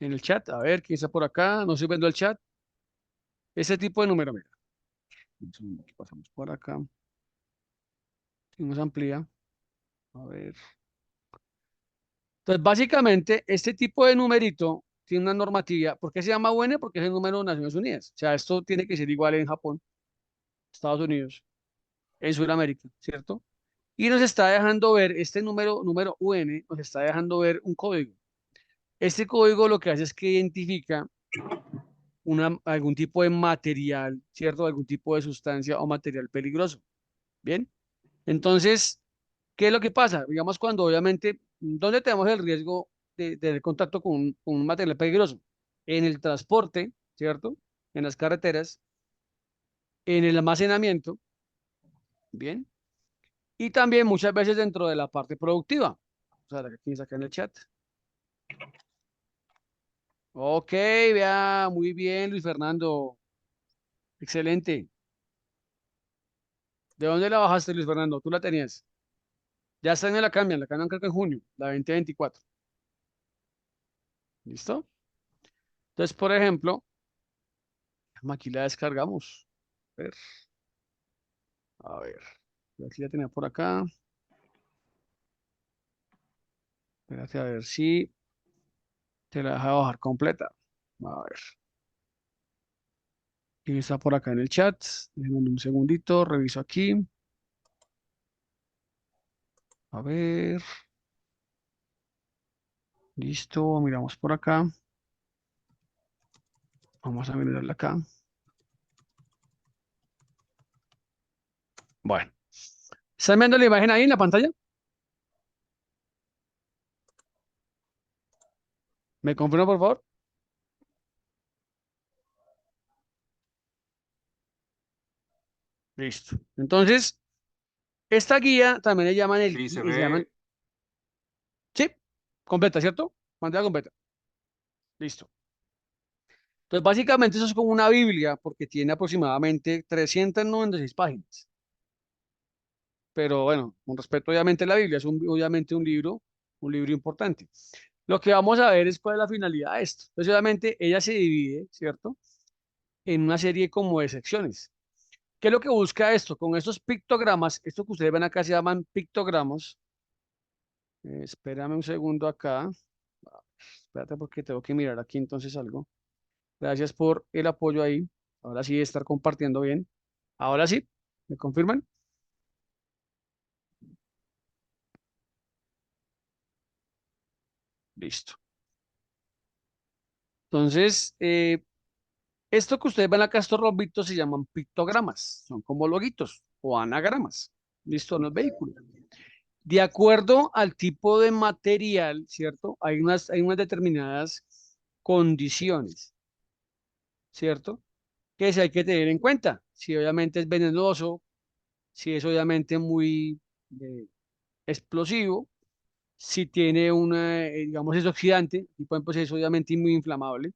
en el chat. A ver, ¿quién está por acá? No estoy viendo el chat. Ese tipo de número, mira. Aquí pasamos por acá. Nos amplía. A ver. Entonces, básicamente, este tipo de numerito tiene una normatividad. ¿Por qué se llama UN? Porque es el número de Naciones Unidas. O sea, esto tiene que ser igual en Japón, Estados Unidos, en Sudamérica, ¿cierto? Y nos está dejando ver, este número UN, nos está dejando ver un código. Este código lo que hace es que identifica algún tipo de material, ¿cierto? Algún tipo de sustancia o material peligroso. Bien. Entonces, ¿qué es lo que pasa? Digamos, cuando obviamente, ¿dónde tenemos el riesgo de tener contacto con un material peligroso? En el transporte, ¿cierto? En las carreteras, en el almacenamiento, ¿bien? Y también muchas veces dentro de la parte productiva. O sea, la que tienes acá en el chat. Ok, vea, muy bien, Luis Fernando. Excelente. ¿De dónde la bajaste, Luis Fernando? Tú la tenías. Ya está en la cambian creo que en junio, la 2024. ¿Listo? Entonces, por ejemplo, aquí la descargamos. A ver, yo aquí la tenía por acá. Espérate a ver si te la deja bajar completa. A ver, ¿quién está por acá en el chat? Déjenme un segundito, reviso aquí. A ver, listo, miramos por acá. Vamos a mirarla acá. Bueno, ¿están viendo la imagen ahí en la pantalla? ¿Me confirma, por favor? Listo. Entonces, esta guía también le llaman Sí, se le llaman, ve. sí, completa, ¿cierto? Pantalla completa. Listo. Entonces, básicamente eso es como una Biblia porque tiene aproximadamente 396 páginas. Pero bueno, con respecto obviamente a la Biblia, es obviamente un libro importante. Lo que vamos a ver es cuál es la finalidad de esto. Entonces, obviamente, ella se divide, ¿cierto? En una serie como de secciones. ¿Qué es lo que busca esto? Con estos pictogramas, esto que ustedes ven acá se llaman pictogramas. Espérame un segundo acá. Espérate porque tengo que mirar aquí entonces algo. Gracias por el apoyo ahí. Ahora sí, estar compartiendo bien. Ahora sí, ¿me confirman? Listo. Entonces, esto que ustedes ven acá, estos rombitos se llaman pictogramas. Son como loguitos o anagramas. Listo, en los vehículos. De acuerdo al tipo de material, ¿cierto? Hay unas determinadas condiciones, ¿cierto? Que sí hay que tener en cuenta. Si obviamente es venenoso, si es obviamente muy eh, explosivo, si tiene una, digamos, es oxidante, y por ejemplo, si es obviamente muy inflamable,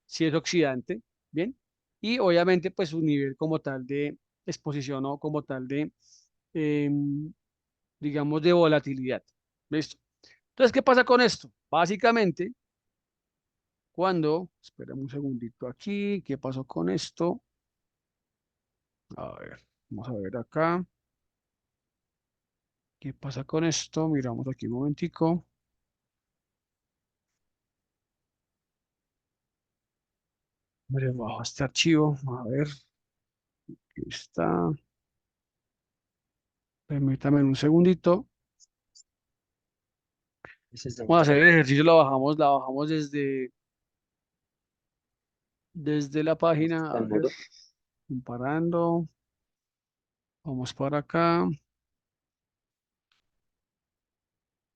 si es oxidante, ¿bien? Y obviamente, pues su nivel como tal de exposición o como tal de, digamos, de volatilidad. ¿Listo? Entonces, ¿qué pasa con esto? Básicamente, espérame un segundito aquí, ¿qué pasó con esto? A ver, vamos a ver acá. ¿Qué pasa con esto? Miramos aquí un momentico. Hombre, bajo este archivo. A ver, aquí está. Permítame un segundito. Vamos a hacer el ejercicio, la bajamos desde la página. A ver, comparando. Vamos para acá.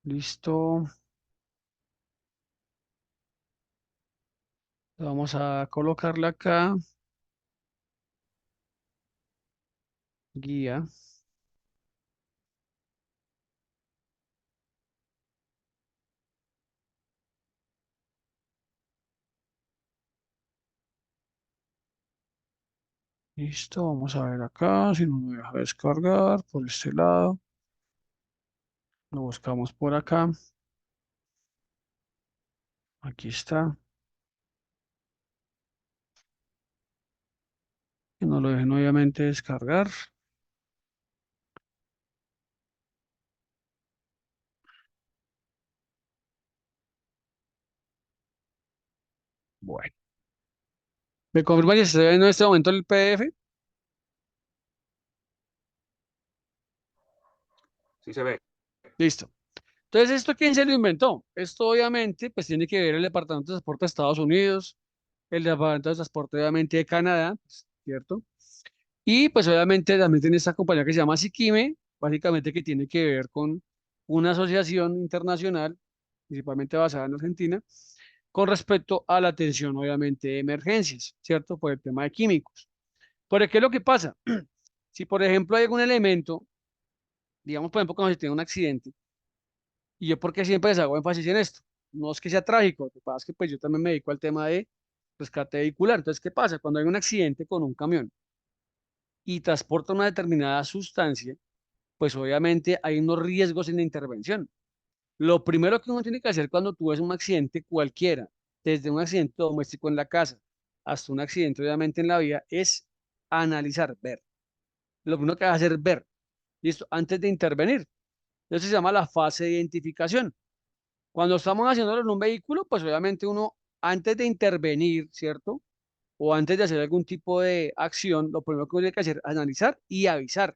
Listo. Vamos a colocarle acá. Guía. Listo. Vamos a ver acá. Si no me deja descargar por este lado. Lo buscamos por acá. Aquí está. Que no lo dejen obviamente descargar. Bueno. ¿Me confirma si se ve en este momento el PDF? Sí se ve. Listo. Entonces, ¿esto quién se lo inventó? Esto obviamente pues tiene que ver el Departamento de Transporte de Estados Unidos, el Departamento de Transporte obviamente de Canadá, pues, ¿cierto? Y pues obviamente también tiene esta compañía que se llama Sikime, básicamente que tiene que ver con una asociación internacional, principalmente basada en Argentina, con respecto a la atención obviamente de emergencias, ¿cierto? Por el tema de químicos. ¿Por qué es lo que pasa? Si por ejemplo hay algún elemento, digamos por ejemplo cuando se tiene un accidente, y yo porque siempre les hago énfasis en esto, no es que sea trágico, lo que pasa es que pues yo también me dedico al tema de rescate vehicular. Entonces, ¿qué pasa? Cuando hay un accidente con un camión y transporta una determinada sustancia, pues obviamente hay unos riesgos en la intervención. Lo primero que uno tiene que hacer cuando tú ves un accidente cualquiera, desde un accidente doméstico en la casa hasta un accidente obviamente en la vía, es analizar, ver. Lo primero que vas a hacer es ver, ¿listo? Antes de intervenir. Eso se llama la fase de identificación. Cuando estamos haciéndolo en un vehículo, pues obviamente uno, antes de intervenir, ¿cierto? O antes de hacer algún tipo de acción, lo primero que uno tiene que hacer es analizar y avisar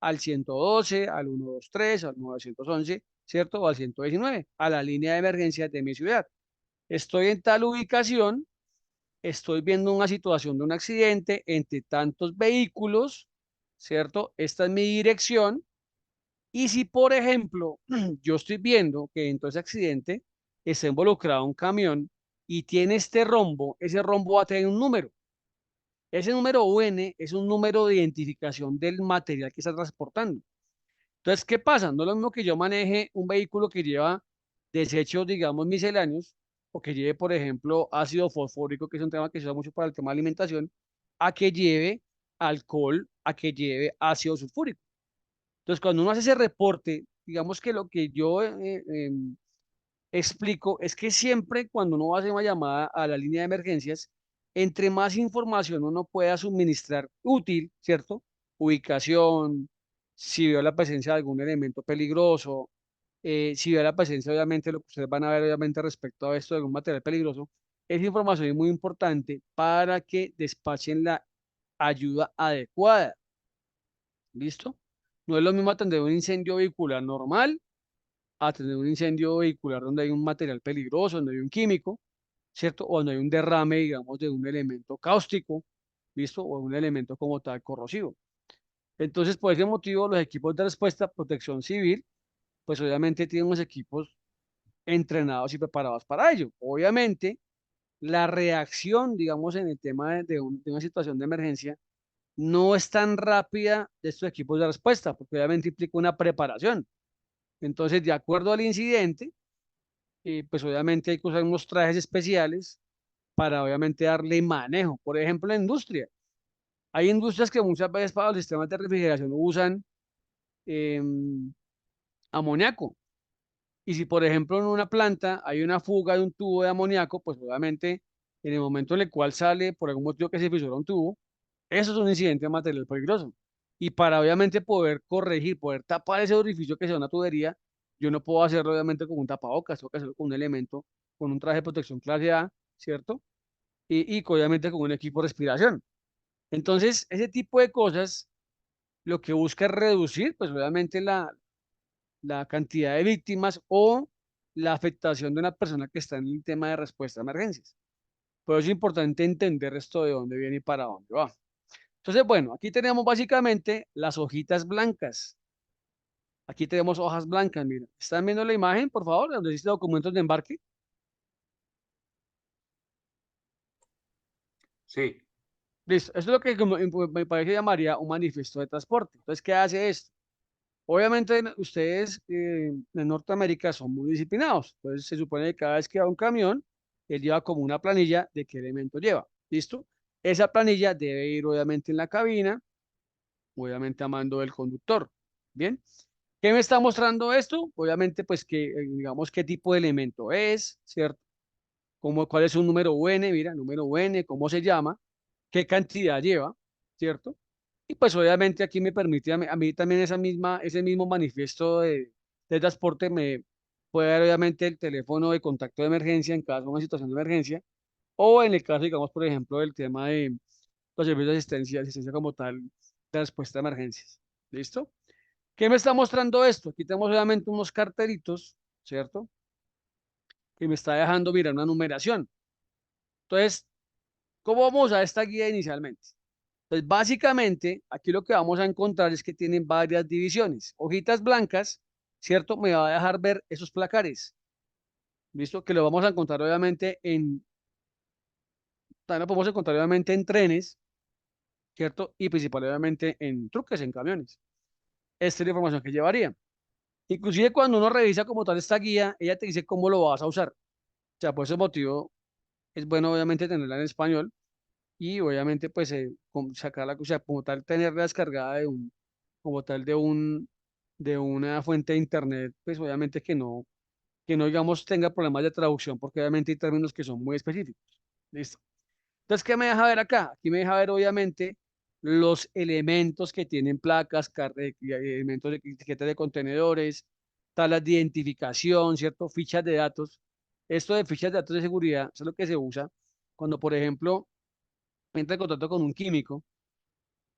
al 112, al 123, al 911, ¿cierto? O al 119, a la línea de emergencias de mi ciudad. Estoy en tal ubicación, estoy viendo una situación de un accidente entre tantos vehículos, ¿cierto? Esta es mi dirección. Y si, por ejemplo, yo estoy viendo que en todo ese accidente está involucrado un camión y tiene este rombo, ese rombo va a tener un número. Ese número UN es un número de identificación del material que está transportando. Entonces, ¿qué pasa? No es lo mismo que yo maneje un vehículo que lleva desechos, digamos, misceláneos, o que lleve, por ejemplo, ácido fosfórico, que es un tema que se usa mucho para el tema de alimentación, a que lleve alcohol, a que lleve ácido sulfúrico. Entonces, cuando uno hace ese reporte, digamos que lo que yo explico es que siempre cuando uno hace una llamada a la línea de emergencias, entre más información uno pueda suministrar útil, ¿cierto? Ubicación, si veo la presencia de algún elemento peligroso, si veo la presencia, obviamente, lo que ustedes van a ver, obviamente, respecto a esto de algún material peligroso, esa información es muy importante para que despachen la ayuda adecuada. ¿Listo? No es lo mismo atender un incendio vehicular normal a tener un incendio vehicular donde hay un material peligroso, donde hay un químico, ¿cierto? O donde hay un derrame, digamos, de un elemento cáustico, ¿listo? O un elemento como tal corrosivo. Entonces, por ese motivo, los equipos de respuesta, protección civil, pues obviamente tienen unos equipos entrenados y preparados para ello. Obviamente, la reacción, digamos, en el tema de una situación de emergencia, no es tan rápida de estos equipos de respuesta, porque obviamente implica una preparación. Entonces, de acuerdo al incidente, pues obviamente hay que usar unos trajes especiales para obviamente darle manejo. Por ejemplo, en la industria. Hay industrias que muchas veces para los sistemas de refrigeración usan em, amoníaco. Y si, por ejemplo, en una planta hay una fuga de un tubo de amoníaco, pues obviamente en el momento en el cual sale, por algún motivo que se fisura un tubo, eso es un incidente de material peligroso. Y para obviamente poder corregir, poder tapar ese orificio que sea una tubería, yo no puedo hacerlo obviamente con un tapabocas, tengo que hacerlo con un elemento, con un traje de protección clase A, ¿cierto? Y obviamente con un equipo de respiración. Entonces, ese tipo de cosas lo que busca es reducir, pues obviamente la cantidad de víctimas o la afectación de una persona que está en el tema de respuesta a emergencias. Pero es importante entender esto de dónde viene y para dónde va. Entonces, bueno, aquí tenemos básicamente las hojitas blancas. Aquí tenemos hojas blancas, mira. ¿Están viendo la imagen, por favor? Donde dice documentos de embarque. Sí. Listo. Esto es lo que me parece llamaría un manifiesto de transporte. Entonces, ¿qué hace esto? Obviamente ustedes en Norteamérica son muy disciplinados. Entonces, se supone que cada vez que va un camión, él lleva como una planilla de qué elemento lleva. ¿Listo? Esa planilla debe ir obviamente en la cabina, obviamente a mando del conductor. Bien. ¿Qué me está mostrando esto? Obviamente, pues que, digamos, qué tipo de elemento es, ¿cierto? Cuál es un número UN, mira, número UN, cómo se llama, qué cantidad lleva. ¿cierto? Y pues obviamente aquí me permite a mí también ese mismo manifiesto de transporte me puede dar obviamente el teléfono de contacto de emergencia en caso de una situación de emergencia o en el caso, digamos, por ejemplo, del tema de los servicios de asistencia como tal, de respuesta a emergencias. ¿Listo? ¿Qué me está mostrando esto? Aquí tenemos obviamente unos cartelitos, ¿cierto? Que me está dejando mirar una numeración. Entonces, ¿cómo vamos a esta guía inicialmente? Entonces, básicamente, aquí lo que vamos a encontrar es que tienen varias divisiones. Hojitas blancas, ¿cierto? Me va a dejar ver esos placares. ¿Listo? Que lo vamos a encontrar obviamente también lo podemos encontrar obviamente en trenes, ¿cierto? Y principalmente en truques, en camiones. Esta es la información que llevaría. Inclusive cuando uno revisa como tal esta guía, ella te dice cómo lo vas a usar. O sea, por ese motivo es bueno obviamente tenerla en español y obviamente pues sacarla, o sea, como tal tenerla descargada como tal de una fuente de internet, pues obviamente que no digamos tenga problemas de traducción, porque obviamente hay términos que son muy específicos. ¿Listo? Entonces, ¿qué me deja ver acá? Aquí me deja ver obviamente los elementos que tienen placas, elementos de etiquetas de contenedores, tablas de identificación, ¿cierto? Fichas de datos. Esto de fichas de datos de seguridad, eso es lo que se usa cuando, por ejemplo, entra en contacto con un químico,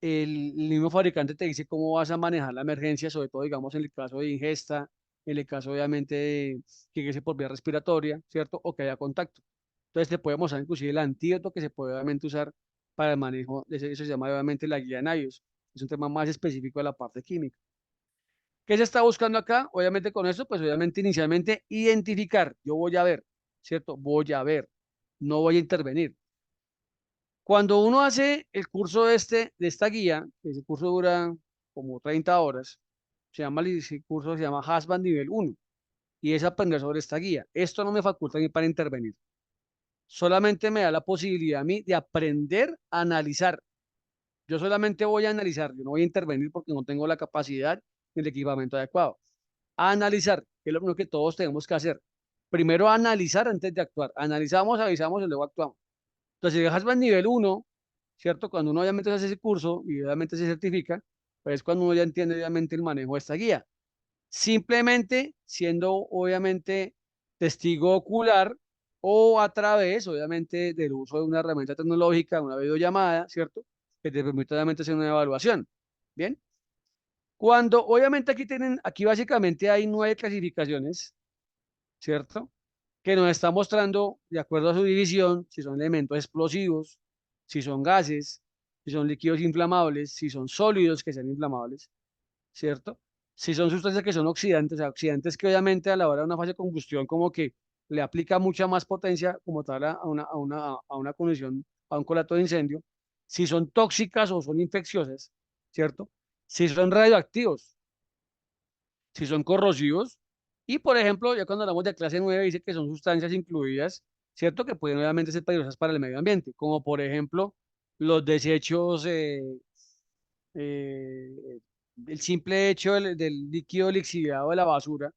el mismo fabricante te dice cómo vas a manejar la emergencia, sobre todo, digamos, en el caso de ingesta, en el caso, obviamente, de que ingrese por vía respiratoria, ¿cierto? O que haya contacto. Entonces, te puede mostrar inclusive el antídoto que se puede, obviamente, usar para el manejo de eso se llama, obviamente, la guía de NIOS. Es un tema más específico de la parte química. ¿Qué se está buscando acá? Obviamente, con eso, pues, obviamente, inicialmente, identificar. Yo voy a ver, ¿cierto? Voy a ver, no voy a intervenir. Cuando uno hace el curso de esta guía, que ese curso dura como 30 horas, ese curso se llama HAZBAT nivel 1 y es aprender sobre esta guía. Esto no me faculta ni para intervenir, solamente me da la posibilidad a mí de aprender a analizar. Yo solamente voy a analizar, yo no voy a intervenir porque no tengo la capacidad ni el equipamiento adecuado. A analizar, que es lo primero que todos tenemos que hacer. Primero analizar antes de actuar. Analizamos, avisamos y luego actuamos. Entonces, si dejas el nivel 1, ¿cierto? Cuando uno obviamente hace ese curso y obviamente se certifica, pues es cuando uno ya entiende obviamente el manejo de esta guía. Simplemente siendo obviamente testigo ocular o a través obviamente del uso de una herramienta tecnológica, una videollamada, ¿cierto? Que te permite obviamente hacer una evaluación. Bien. Cuando obviamente aquí básicamente hay 9 clasificaciones, ¿cierto? Que nos está mostrando, de acuerdo a su división, si son elementos explosivos, si son gases, si son líquidos inflamables, si son sólidos que sean inflamables, ¿cierto? Si son sustancias que son oxidantes, o sea, oxidantes que obviamente a la hora de una fase de combustión como que le aplica mucha más potencia como tal a una condición, a un conato de incendio, si son tóxicas o son infecciosas, ¿cierto? Si son radioactivos, si son corrosivos. Y, por ejemplo, ya cuando hablamos de clase 9 dice que son sustancias incluidas, ¿cierto? Que pueden obviamente ser peligrosas para el medio ambiente, como por ejemplo los desechos, eh, el simple hecho del líquido lixiviado de la basura,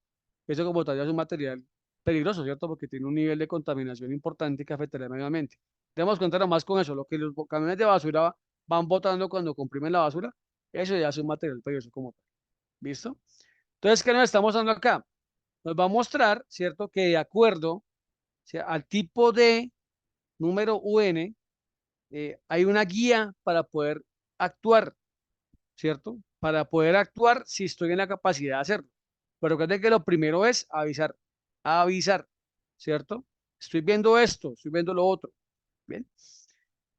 eso como tal ya es un material peligroso, ¿cierto? Porque tiene un nivel de contaminación importante que afectaría al medio ambiente. Tenemos cuenta nomás con eso, lo que los camiones de basura van botando cuando comprimen la basura, eso ya es un material peligroso como tal. ¿Listo? Entonces, ¿qué nos estamos dando acá? Nos va a mostrar, ¿cierto? Que de acuerdo, o sea, al tipo de número UN, hay una guía para poder actuar, ¿cierto? Para poder actuar si estoy en la capacidad de hacerlo. Pero recuerden que lo primero es avisar, ¿cierto? Estoy viendo esto, estoy viendo lo otro. Bien,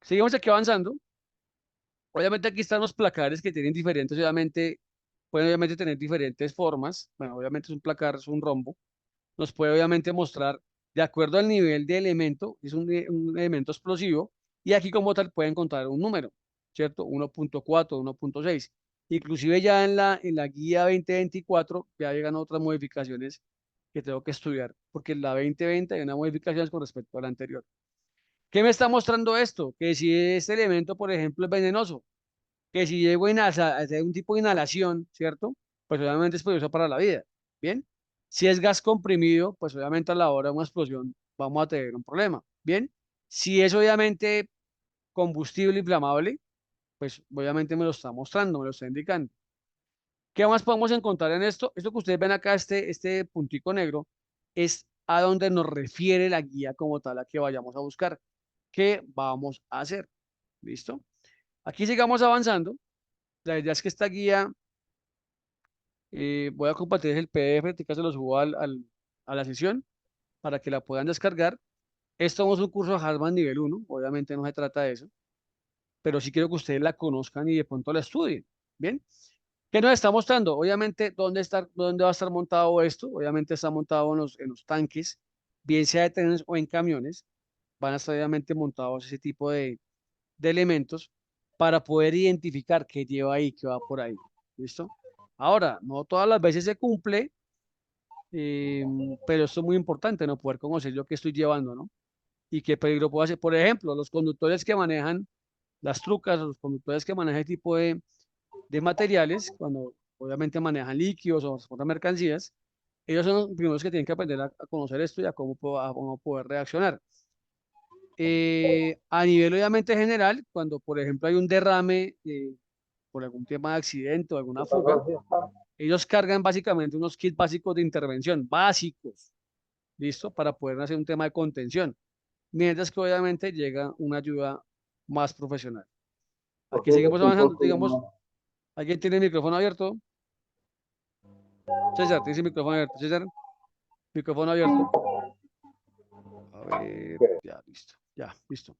seguimos aquí avanzando. Obviamente aquí están los placares que tienen diferentes, obviamente, pueden obviamente tener diferentes formas. Bueno, obviamente es un placar, es un rombo. Nos puede obviamente mostrar de acuerdo al nivel de elemento, es un elemento explosivo, y aquí como tal pueden encontrar un número, ¿cierto? 1.4, 1.6. Inclusive ya en la guía 2024 ya llegan otras modificaciones que tengo que estudiar, porque en la 2020 hay unas modificaciones con respecto a la anterior. ¿Qué me está mostrando esto? Que si este elemento, por ejemplo, es venenoso, que si llego a hacer un tipo de inhalación, ¿cierto? Pues obviamente es peligroso para la vida. Bien. Si es gas comprimido, pues obviamente a la hora de una explosión vamos a tener un problema. Bien. Si es obviamente combustible inflamable, pues obviamente me lo está mostrando, me lo está indicando. ¿Qué más podemos encontrar en esto? Esto que ustedes ven acá, este puntico negro, es a donde nos refiere la guía como tal a que vayamos a buscar. ¿Qué vamos a hacer? ¿Listo? Aquí sigamos avanzando. La idea es que esta guía, voy a compartir el PDF, que se lo subo a la sesión para que la puedan descargar. Esto es un curso de Harvard nivel 1, obviamente no se trata de eso, pero sí quiero que ustedes la conozcan y de pronto la estudien. ¿Bien? ¿Qué nos está mostrando? Obviamente, ¿dónde va a estar montado esto? Obviamente está montado en los tanques, bien sea de trenes o en camiones. Van a estar obviamente montados ese tipo de elementos para poder identificar qué lleva ahí, qué va por ahí. ¿Listo? Ahora, no todas las veces se cumple, eh, pero esto es muy importante, ¿no? Poder conocer yo qué estoy llevando, ¿no? Y qué peligro puedo hacer. Por ejemplo, los conductores que manejan las trucas, los conductores que manejan este tipo de materiales, cuando obviamente manejan líquidos o transportan mercancías, ellos son los primeros que tienen que aprender a conocer esto y a cómo poder reaccionar. A nivel obviamente general, cuando por ejemplo hay un derrame por algún tema de accidente o alguna fuga, ellos cargan básicamente unos kits básicos de intervención, básicos, ¿listo? Para poder hacer un tema de contención, mientras que obviamente llega una ayuda más profesional. Aquí seguimos avanzando, digamos, ¿alguien tiene el micrófono abierto? César, tienes el micrófono abierto. César, micrófono abierto. A ver, ya, listo, ya, listo.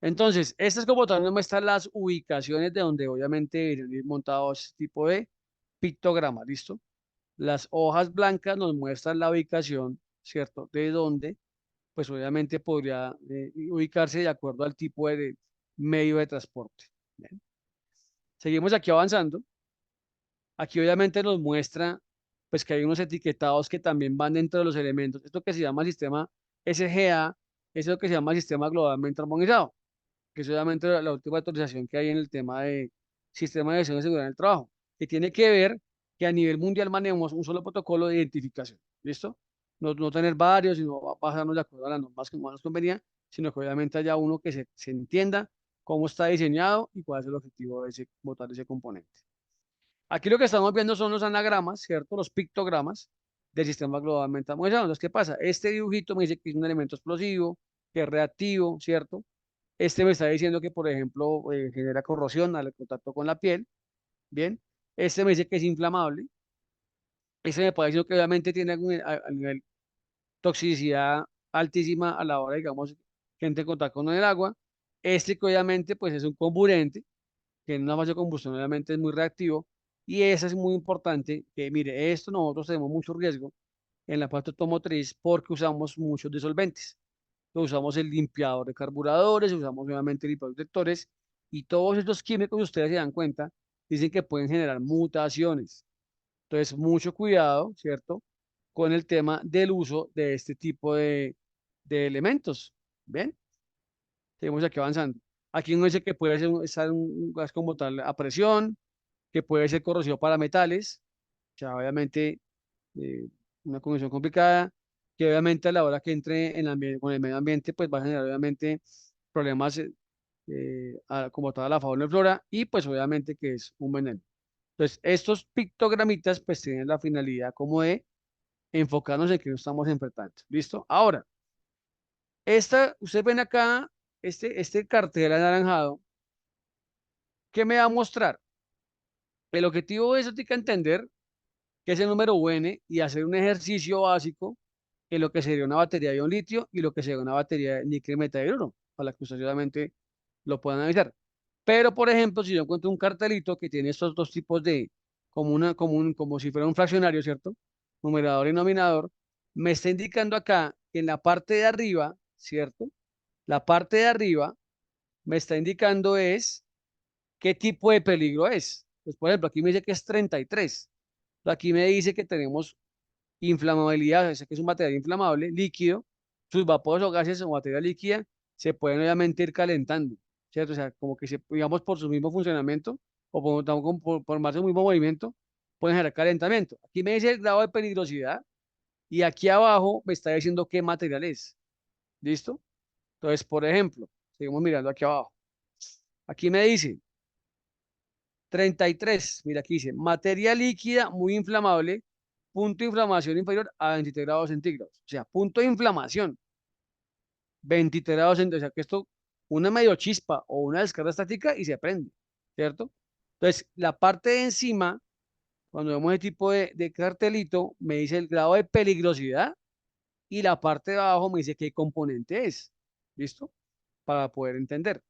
Entonces, estas como tal nos muestran las ubicaciones de donde obviamente deberían ir montados este tipo de pictogramas, ¿listo? Las hojas blancas nos muestran la ubicación, ¿cierto? De dónde, pues obviamente podría ubicarse de acuerdo al tipo de medio de transporte. Bien. Seguimos aquí avanzando. Aquí obviamente nos muestra pues que hay unos etiquetados que también van dentro de los elementos. Esto que se llama sistema SGA, es lo que se llama sistema globalmente armonizado, que es obviamente la última actualización que hay en el tema de sistema de gestión de seguridad en el trabajo, que tiene que ver que a nivel mundial manejemos un solo protocolo de identificación. ¿Listo? No tener varios, sino pasarnos de acuerdo a las normas que más nos convenía, sino que obviamente haya uno que se entienda cómo está diseñado y cuál es el objetivo de ese, botar ese componente. Aquí lo que estamos viendo son los anagramas, ¿cierto? Los pictogramas del sistema globalmente armonizado. Entonces, ¿qué pasa? Este dibujito me dice que es un elemento explosivo, que es reactivo, ¿cierto? Este me está diciendo que, por ejemplo, genera corrosión al contacto con la piel, ¿bien? Este me dice que es inflamable. Este me puede decir que obviamente tiene a nivel toxicidad altísima a la hora, digamos, que entre en contacto con el agua. Este que obviamente, pues es un comburente, que en una fase de combustión obviamente es muy reactivo. Y eso es muy importante, que mire, esto nosotros tenemos mucho riesgo en la parte automotriz porque usamos muchos disolventes. Usamos el limpiador de carburadores, usamos nuevamente limpiadores detectores y todos estos químicos, si ustedes se dan cuenta, dicen que pueden generar mutaciones. Entonces, mucho cuidado, ¿cierto? Con el tema del uso de este tipo de elementos. ¿Ven? Seguimos aquí avanzando. Aquí uno dice que puede ser estar un gas como tal a presión, que puede ser corrosivo para metales, o sea, obviamente eh, una condición complicada, que obviamente a la hora que entre en con el medio ambiente, pues va a generar obviamente problemas como toda la fauna y flora, y pues obviamente que es un veneno. Entonces, estos pictogramitas pues tienen la finalidad como de enfocarnos en que nos estamos enfrentando. ¿Listo? Ahora, ustedes ven acá, este cartel anaranjado, ¿qué me va a mostrar? El objetivo es, tiene que entender que es el número UN y hacer un ejercicio básico en lo que sería una batería de ion litio y lo que sería una batería de níquel metahidruro, para que ustedes obviamente lo puedan analizar. Pero, por ejemplo, si yo encuentro un cartelito que tiene estos dos tipos de, como si fuera un fraccionario, ¿cierto? Numerador y denominador, me está indicando acá que en la parte de arriba, ¿cierto? La parte de arriba me está indicando es qué tipo de peligro es. Pues, por ejemplo, aquí me dice que es 33. Aquí me dice que tenemos inflamabilidad, o sea, que es un material inflamable, líquido, sus vapores o gases o materia líquida se pueden obviamente ir calentando, ¿cierto? O sea, como que digamos por su mismo funcionamiento o por más de su mismo movimiento, pueden generar calentamiento. Aquí me dice el grado de peligrosidad y aquí abajo me está diciendo qué material es. ¿Listo? Entonces, por ejemplo, seguimos mirando aquí abajo. Aquí me dice, 33, mira aquí dice, materia líquida muy inflamable, punto de inflamación inferior a 23 grados centígrados. O sea, punto de inflamación, 23 grados centígrados. O sea, que esto, una medio chispa o una descarga estática y se prende, ¿cierto? Entonces, la parte de encima, cuando vemos ese tipo de cartelito, me dice el grado de peligrosidad y la parte de abajo me dice qué componente es. ¿Listo? Para poder entender.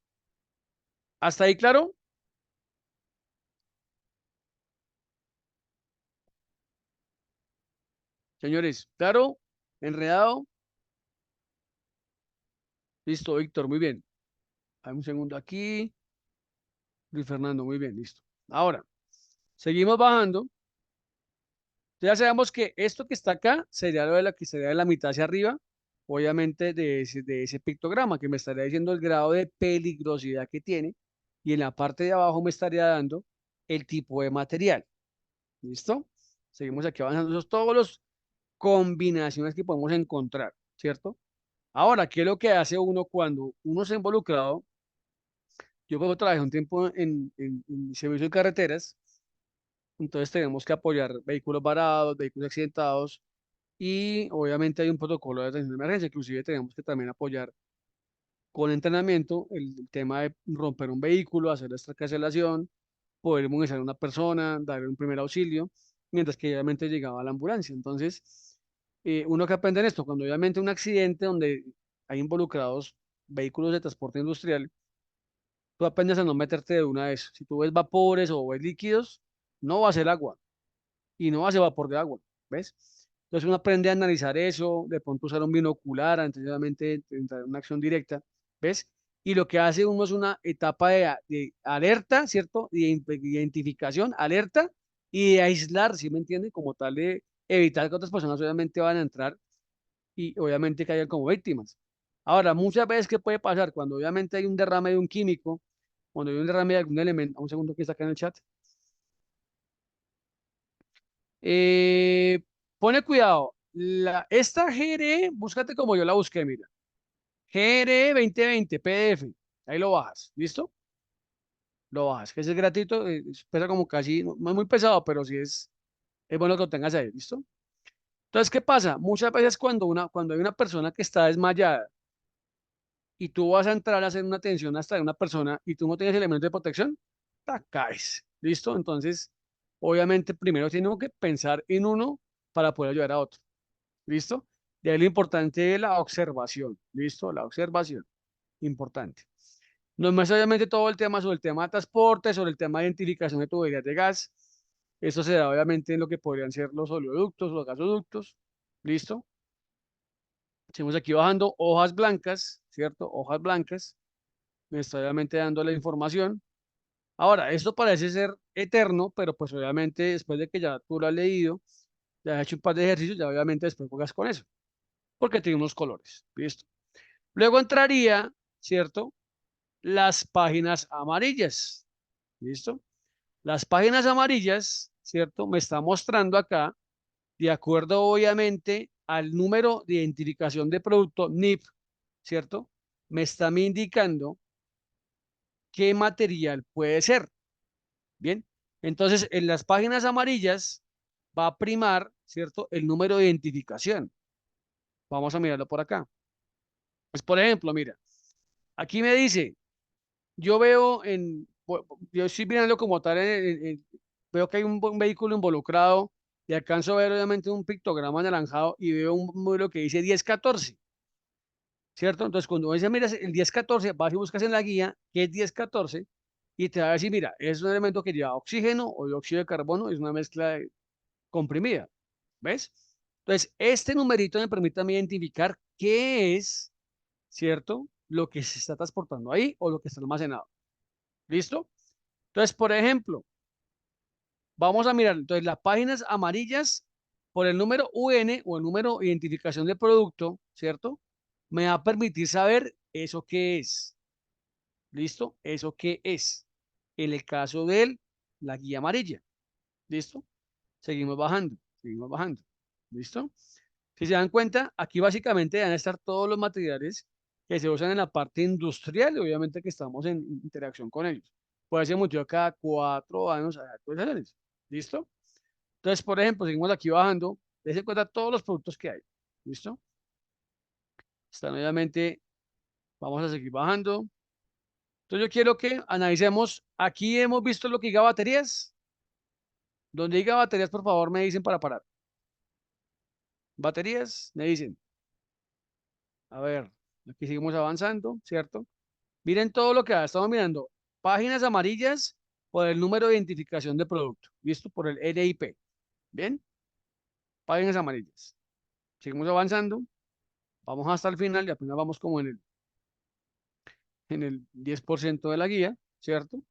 ¿Hasta ahí claro? Señores, ¿claro? ¿Enredado? Listo, Víctor, muy bien. Hay un segundo aquí. Luis Fernando, muy bien, listo. Ahora, seguimos bajando. Ya sabemos que esto que está acá sería lo de la que sería de la mitad hacia arriba, obviamente de ese pictograma que me estaría diciendo el grado de peligrosidad que tiene y en la parte de abajo me estaría dando el tipo de material. ¿Listo? Seguimos aquí avanzando. Esos todos los combinaciones que podemos encontrar, ¿cierto? Ahora, ¿qué es lo que hace uno cuando uno se ha involucrado? Yo cuando trabajé un tiempo en servicio de carreteras, entonces tenemos que apoyar vehículos varados, vehículos accidentados y obviamente hay un protocolo de atención de emergencia, inclusive tenemos que también apoyar con entrenamiento el tema de romper un vehículo, hacer la extracarcelación, poder inmunizar a una persona, darle un primer auxilio, mientras que obviamente llegaba la ambulancia. Entonces, uno que aprende en esto, cuando obviamente un accidente donde hay involucrados vehículos de transporte industrial, tú aprendes a no meterte de una vez. Si tú ves vapores o ves líquidos, no va a ser agua y no va a ser vapor de agua, ¿ves? Entonces uno aprende a analizar eso, de pronto usar un binocular antes de obviamente entrar en una acción directa, ¿ves? Y lo que hace uno es una etapa de alerta, ¿cierto? De identificación, alerta y de aislar, ¿sí me entienden? Como tal de evitar que otras personas obviamente van a entrar y obviamente caigan como víctimas. Ahora, muchas veces, ¿qué puede pasar? Cuando obviamente hay un derrame de un químico, cuando hay un derrame de algún elemento, un segundo que está acá en el chat, eh, pone cuidado, esta GRE, búscate como yo la busqué, mira, GRE 2020 PDF, ahí lo bajas, ¿listo? Lo bajas, que ese es gratuito, pesa como casi, no es muy pesado, pero sí es bueno que lo tengas ahí, ¿listo? Entonces, ¿qué pasa? Muchas veces cuando hay una persona que está desmayada, y tú vas a entrar a hacer una atención hasta de una persona y tú no tienes elementos de protección, te caes. ¿Listo? Entonces, obviamente, primero tenemos que pensar en uno para poder ayudar a otro. ¿Listo? De ahí lo importante de la observación. ¿Listo? La observación. Importante. No es obviamente todo el tema sobre el tema de transporte, sobre el tema de identificación de tuberías de gas. Eso se da obviamente en lo que podrían ser los oleoductos, los gasoductos. ¿Listo? Seguimos aquí bajando hojas blancas, ¿cierto? Hojas blancas. Me está obviamente dando la información. Ahora, esto parece ser eterno, pero pues obviamente después de que ya tú lo has leído, ya has hecho un par de ejercicios, ya obviamente después juegas con eso, porque tiene unos colores, ¿listo? Luego entraría, ¿cierto? Las páginas amarillas, ¿listo? Las páginas amarillas, ¿cierto? Me está mostrando acá, de acuerdo obviamente al número de identificación de producto NIP, ¿cierto? Me está me indicando qué material puede ser. Bien, entonces en las páginas amarillas va a primar, ¿cierto? El número de identificación. Vamos a mirarlo por acá. Pues por ejemplo, mira, aquí me dice, yo veo yo estoy mirando como tal, veo que hay un vehículo involucrado y alcanzo a ver obviamente un pictograma anaranjado y veo un modelo que dice 1014, ¿cierto? Entonces cuando dice, mira, el 1014, vas y buscas en la guía qué es 1014 y te va a decir, mira, es un elemento que lleva oxígeno o dióxido de carbono, es una mezcla comprimida. ¿Ves? Entonces, este numerito me permite a mí identificar qué es, ¿cierto? Lo que se está transportando ahí o lo que está almacenado. ¿Listo? Entonces, por ejemplo, vamos a mirar, entonces las páginas amarillas por el número UN o el número de identificación de producto, ¿cierto? Me va a permitir saber eso qué es. ¿Listo? Eso qué es. En el caso de la guía amarilla. ¿Listo? Seguimos bajando, seguimos bajando. ¿Listo? Si se dan cuenta, aquí básicamente van a estar todos los materiales que se usan en la parte industrial y obviamente que estamos en interacción con ellos. puede ser multiplicado cada 4 años a actualizaciones. ¿Listo? Entonces, por ejemplo, seguimos aquí bajando, des en cuenta todos los productos que hay. ¿Listo? Están obviamente, vamos a seguir bajando. Entonces yo quiero que analicemos, aquí hemos visto lo que diga baterías. Donde diga baterías, por favor, me dicen para parar. Baterías, me dicen. A ver, aquí seguimos avanzando, ¿cierto? Miren todo lo que estamos mirando. Páginas amarillas por el número de identificación de producto. ¿Listo? Por el NIP. ¿Bien? Páginas amarillas. Seguimos avanzando. Vamos hasta el final y apenas vamos como en el 10% de la guía, ¿cierto?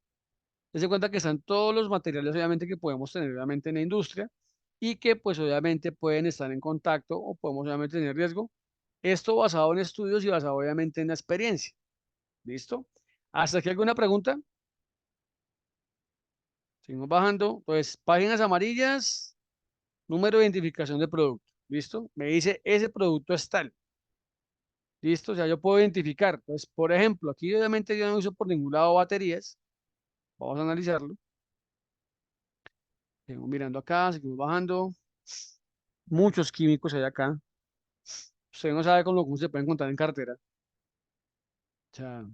Dense cuenta que están todos los materiales, obviamente, que podemos tener, obviamente, en la industria y que, pues, obviamente, pueden estar en contacto o podemos, obviamente, tener riesgo. Esto basado en estudios y basado, obviamente, en la experiencia. ¿Listo? ¿Hasta aquí alguna pregunta? Seguimos bajando. Entonces, páginas amarillas, número de identificación de producto. ¿Listo? Me dice, ese producto es tal. ¿Listo? O sea, yo puedo identificar. Entonces, por ejemplo, aquí obviamente yo no uso por ningún lado baterías. Vamos a analizarlo. Seguimos mirando acá, seguimos bajando. Muchos químicos hay acá. Usted no sabe con lo que se puede encontrar en cartera. O sea,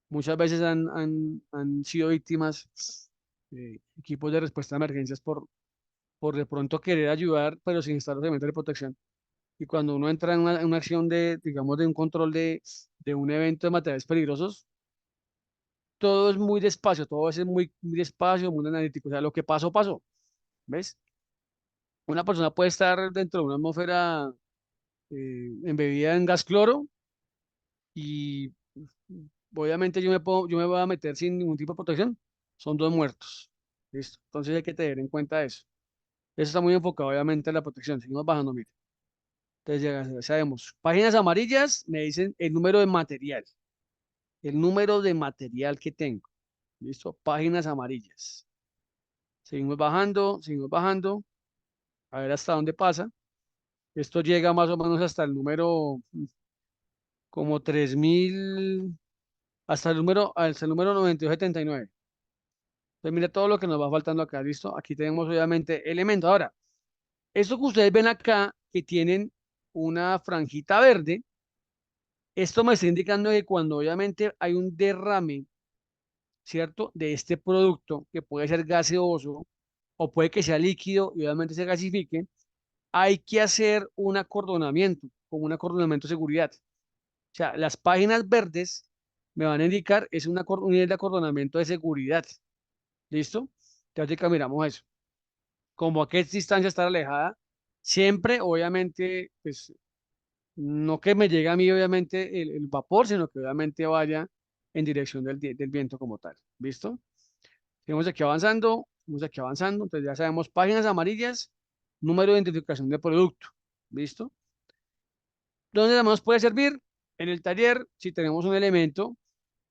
muchas veces han sido víctimas de equipos de respuesta a emergencias por de pronto querer ayudar, pero sin estar los elementos de protección. Y cuando uno entra en una acción de, digamos, de un control de un evento de materiales peligrosos, todo es muy despacio, todo es muy, muy despacio, muy analítico. O sea, lo que pasó, pasó. ¿Ves? Una persona puede estar dentro de una atmósfera embebida en gas cloro y obviamente yo me voy a meter sin ningún tipo de protección. Son dos muertos. ¿Listo? Entonces hay que tener en cuenta eso. Eso está muy enfocado, obviamente, en la protección. Seguimos bajando, mire. Entonces ya sabemos. Páginas amarillas me dicen el número de material. El número de material que tengo. ¿Listo? Páginas amarillas. Seguimos bajando, seguimos bajando. A ver hasta dónde pasa. Esto llega más o menos hasta el número como 3000, hasta el número 9279. Entonces, mira todo lo que nos va faltando acá, ¿listo? Aquí tenemos obviamente elementos. Ahora, esto que ustedes ven acá, que tienen una franjita verde, esto me está indicando que cuando obviamente hay un derrame, ¿cierto? De este producto, que puede ser gaseoso o puede que sea líquido y obviamente se gasifique, hay que hacer un acordonamiento, como un acordonamiento de seguridad. O sea, las páginas verdes me van a indicar, es un nivel de acordonamiento de seguridad. ¿Listo? Entonces, acá miramos eso. Como a qué distancia estar alejada. Siempre, obviamente, pues, no que me llegue a mí, obviamente, el vapor, sino que obviamente vaya en dirección del viento como tal. ¿Listo? Seguimos aquí avanzando, seguimos aquí avanzando. Entonces, ya sabemos páginas amarillas, número de identificación de producto. ¿Listo? ¿Dónde nos puede servir? En el taller, si tenemos un elemento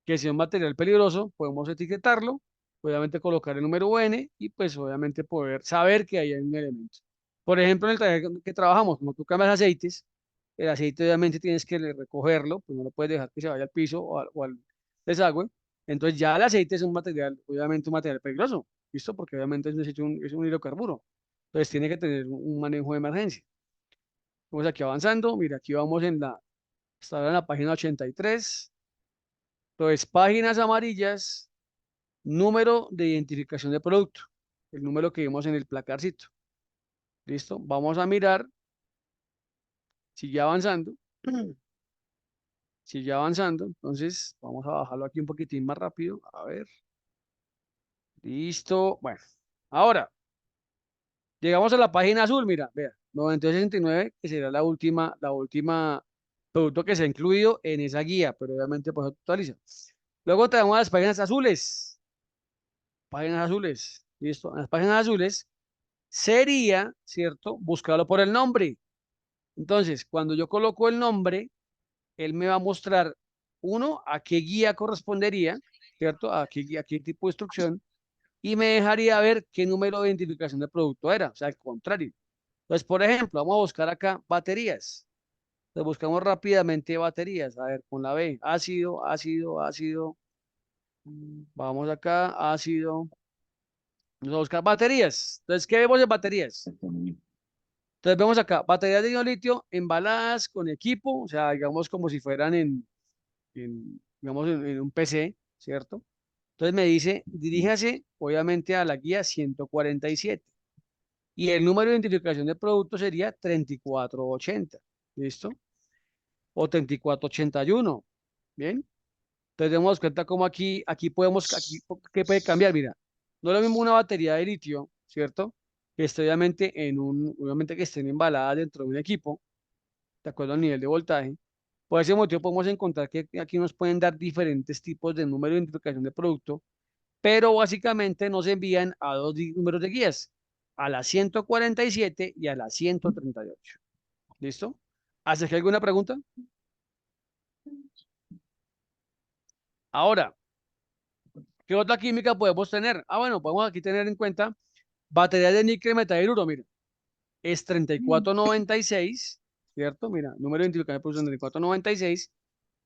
que sea un material peligroso, podemos etiquetarlo, obviamente colocar el número UN y pues obviamente poder saber que ahí hay un elemento. Por ejemplo, en el taller que trabajamos, como tú cambias aceites, el aceite obviamente tienes que recogerlo, pues no lo puedes dejar que se vaya al piso o al desagüe. Entonces ya el aceite es un material, obviamente un material peligroso, ¿listo? Porque obviamente es un hidrocarburo. Entonces tiene que tener un manejo de emergencia. Vamos aquí avanzando, mira, aquí vamos hasta ahora en la página 83. Entonces, páginas amarillas, número de identificación de producto, el número que vimos en el placarcito. ¿Listo? Vamos a mirar, sigue avanzando, sigue avanzando. Entonces, vamos a bajarlo aquí un poquitín más rápido. A ver, listo. Bueno, ahora, llegamos a la página azul, mira, vea, 9269, que será la última producto que se ha incluido en esa guía, pero obviamente pues actualiza. Luego tenemos las páginas azules. Páginas azules. ¿Listo? En las páginas azules sería, ¿cierto? Buscarlo por el nombre. Entonces, cuando yo coloco el nombre, él me va a mostrar, uno, a qué guía correspondería, ¿cierto? A qué tipo de instrucción, y me dejaría ver qué número de identificación de producto era, o sea, al contrario. Entonces, por ejemplo, vamos a buscar acá baterías. Entonces, buscamos rápidamente baterías. A ver, con la B, ácido, ácido, ácido. Vamos acá, ácido. Vamos a buscar baterías. Entonces, ¿qué vemos en baterías? Entonces, vemos acá, baterías de iodo litio embaladas con equipo, o sea, digamos como si fueran digamos, en un PC, ¿cierto? Entonces me dice, diríjase, obviamente, a la guía 147. Y el número de identificación de producto sería 3480. ¿Listo? O 3481. Bien. Entonces demos cuenta cómo aquí podemos, ¿qué puede cambiar? Mira, no es lo mismo una batería de litio, ¿cierto? Que esté obviamente que estén embaladas dentro de un equipo, de acuerdo al nivel de voltaje. Por ese motivo podemos encontrar que aquí nos pueden dar diferentes tipos de número de identificación de producto, pero básicamente nos envían a dos números de guías, a la 147 y a la 138. ¿Listo? ¿Hace aquí alguna pregunta? Ahora, ¿qué otra química podemos tener? Ah, bueno, podemos aquí tener en cuenta baterías de níquel metalhidruro, mira, es 3496, ¿cierto? Mira, número de identificación de producción 3496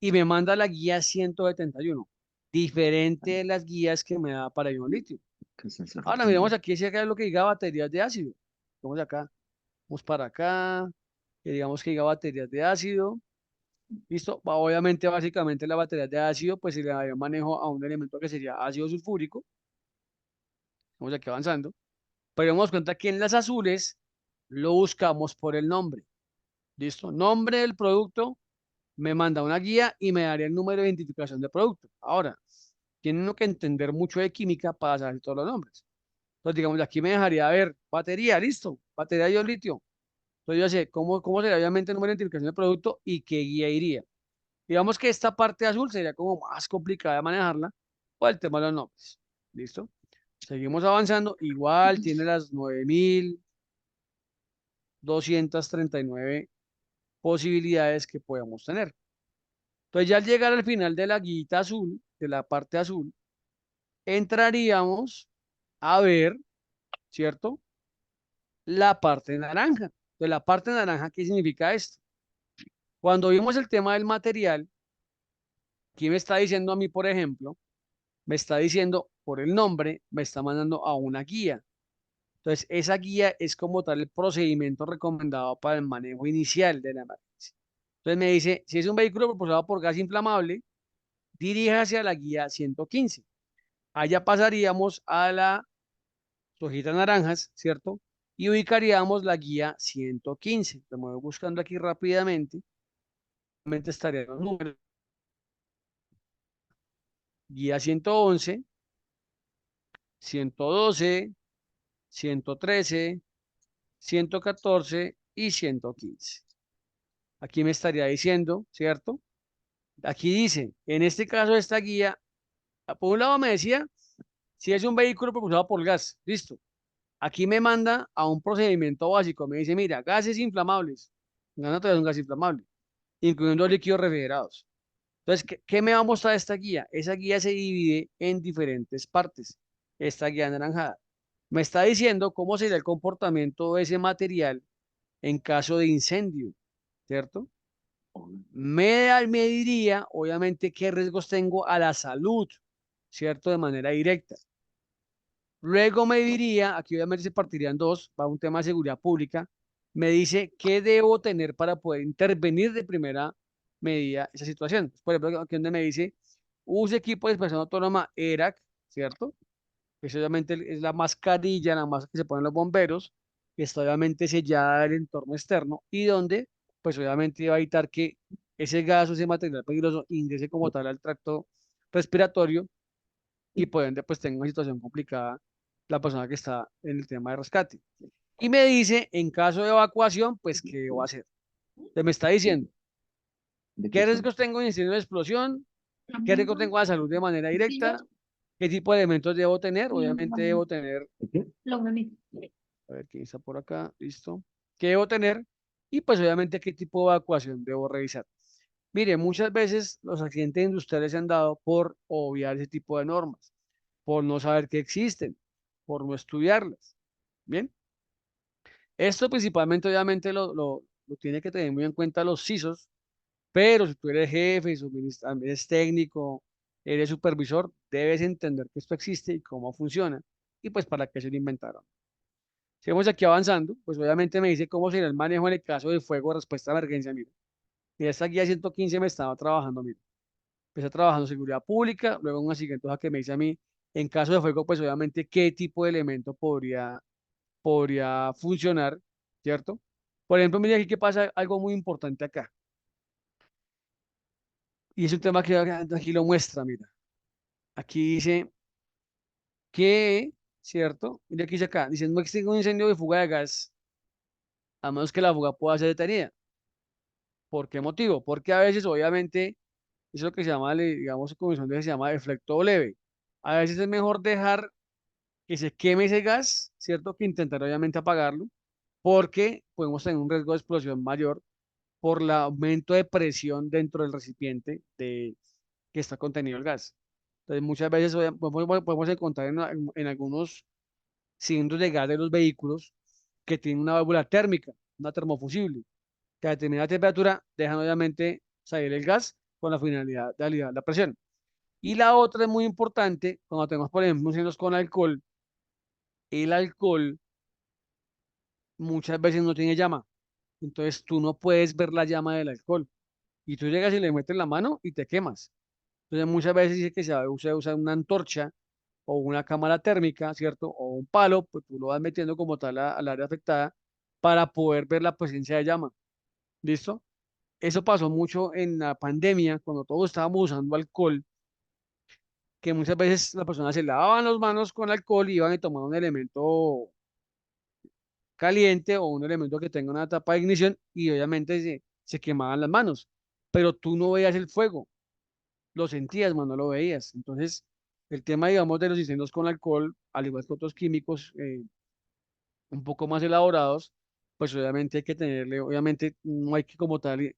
y me manda la guía 171, diferente de las guías que me da para ion litio. Ahora miramos aquí si acá es lo que diga baterías de ácido. Vamos acá, vamos para acá, que digamos que diga baterías de ácido. Listo, obviamente básicamente la batería de ácido pues se le daría manejo a un elemento que sería ácido sulfúrico. Vamos aquí avanzando. Pero damos cuenta que en las azules lo buscamos por el nombre. ¿Listo? Nombre del producto, me manda una guía y me daría el número de identificación de producto. Ahora, tiene uno que entender mucho de química para saber todos los nombres. Entonces, digamos, aquí me dejaría ver batería, listo, batería de ion litio. Entonces, yo sé cómo sería obviamente el número de identificación de producto y qué guía iría. Digamos que esta parte azul sería como más complicada de manejarla por el tema de los nombres. ¿Listo? Seguimos avanzando. Igual tiene las 9239 posibilidades que podemos tener. Entonces, ya al llegar al final de la guita azul, de la parte azul, entraríamos a ver, ¿cierto? La parte naranja. Entonces, la parte naranja, ¿qué significa esto? Cuando vimos el tema del material, ¿quién me está diciendo a mí, por ejemplo? Me está diciendo por el nombre, me está mandando a una guía. Entonces, esa guía es como tal el procedimiento recomendado para el manejo inicial de la emergencia. Entonces, me dice, si es un vehículo propulsado por gas inflamable, diríjase a la guía 115. Allá pasaríamos a las hojitas naranjas, ¿cierto? Y ubicaríamos la guía 115. Lo voy buscando aquí rápidamente. Realmente estarían los números. Guía 111, 112, 113, 114 y 115. Aquí me estaría diciendo, ¿cierto? Aquí dice, en este caso esta guía, por un lado me decía, si es un vehículo propulsado por gas, listo. Aquí me manda a un procedimiento básico, me dice, mira, gases inflamables, no es un gas inflamable, incluyendo líquidos refrigerados. Entonces, ¿qué me va a mostrar esta guía? Esa guía se divide en diferentes partes, esta guía anaranjada. Me está diciendo cómo sería el comportamiento de ese material en caso de incendio, ¿cierto? Me diría, obviamente, qué riesgos tengo a la salud, ¿cierto? De manera directa. Luego me diría, aquí obviamente se partirían dos, va un tema de seguridad pública, me dice qué debo tener para poder intervenir de primera medida esa situación. Por ejemplo, aquí donde me dice, use equipo de dispersión autónoma ERAC, ¿cierto? Que eso obviamente es la mascarilla, la máscara que se ponen los bomberos, que está obviamente sellada del entorno externo y donde, pues obviamente va a evitar que ese gas o ese material peligroso ingrese como tal al tracto respiratorio y por ende, pues tenga una situación complicada la persona que está en el tema de rescate. Y me dice, en caso de evacuación, pues, ¿qué debo hacer? Entonces me está diciendo, ¿qué riesgos tengo en incendio de explosión? ¿Qué riesgos tengo a la salud de manera directa? ¿Qué tipo de elementos debo tener? Obviamente debo tener, a ver, ¿quién está por acá? Listo. ¿Qué debo tener? Y pues obviamente qué tipo de evacuación debo revisar. Mire, muchas veces los accidentes industriales se han dado por obviar ese tipo de normas, por no saber que existen, por no estudiarlas. Bien, esto principalmente obviamente lo tiene que tener muy en cuenta los CISOs, pero si tú eres jefe, eres técnico, eres supervisor, debes entender que esto existe y cómo funciona, y pues para qué se lo inventaron. Seguimos aquí avanzando, pues obviamente me dice cómo sería el manejo en el caso de fuego, respuesta a emergencia, mira. Y esta guía 115 me estaba trabajando, mira. Empecé trabajando seguridad pública, luego una siguiente hoja que me dice a mí, en caso de fuego, pues obviamente qué tipo de elemento podría funcionar, ¿cierto? Por ejemplo, mira aquí que pasa algo muy importante acá. Y es un tema que aquí lo muestra, mira. Aquí dice que, ¿cierto? Mira aquí dice acá, dice, no existe un incendio de fuga de gas, a menos que la fuga pueda ser detenida. ¿Por qué motivo? Porque a veces, obviamente, eso es lo que se llama, digamos, comisión de se llama efecto leve. A veces es mejor dejar que se queme ese gas, ¿cierto? Que intentar, obviamente, apagarlo, porque podemos tener un riesgo de explosión mayor por el aumento de presión dentro del recipiente que está contenido el gas. Entonces, muchas veces podemos encontrar en algunos cilindros de gas de los vehículos que tienen una válvula térmica, una termofusible, que a determinada temperatura dejan obviamente salir el gas con la finalidad de aliviar la presión. Y la otra es muy importante, cuando tenemos, por ejemplo, cilindros con alcohol, el alcohol muchas veces no tiene llama, entonces tú no puedes ver la llama del alcohol. Y tú llegas y le metes la mano y te quemas. Entonces muchas veces dice que se usa una antorcha o una cámara térmica, ¿cierto? O un palo, pues tú lo vas metiendo como tal al área afectada para poder ver la presencia de llama. ¿Listo? Eso pasó mucho en la pandemia, cuando todos estábamos usando alcohol, que muchas veces las personas se lavaban las manos con alcohol y iban a tomar un elemento caliente o un elemento que tenga una tapa de ignición y obviamente se quemaban las manos. Pero tú no veías el fuego, lo sentías, mas no lo veías. Entonces, el tema, digamos, de los incendios con alcohol, al igual que otros químicos un poco más elaborados, pues obviamente hay que tenerle, obviamente no hay que como tal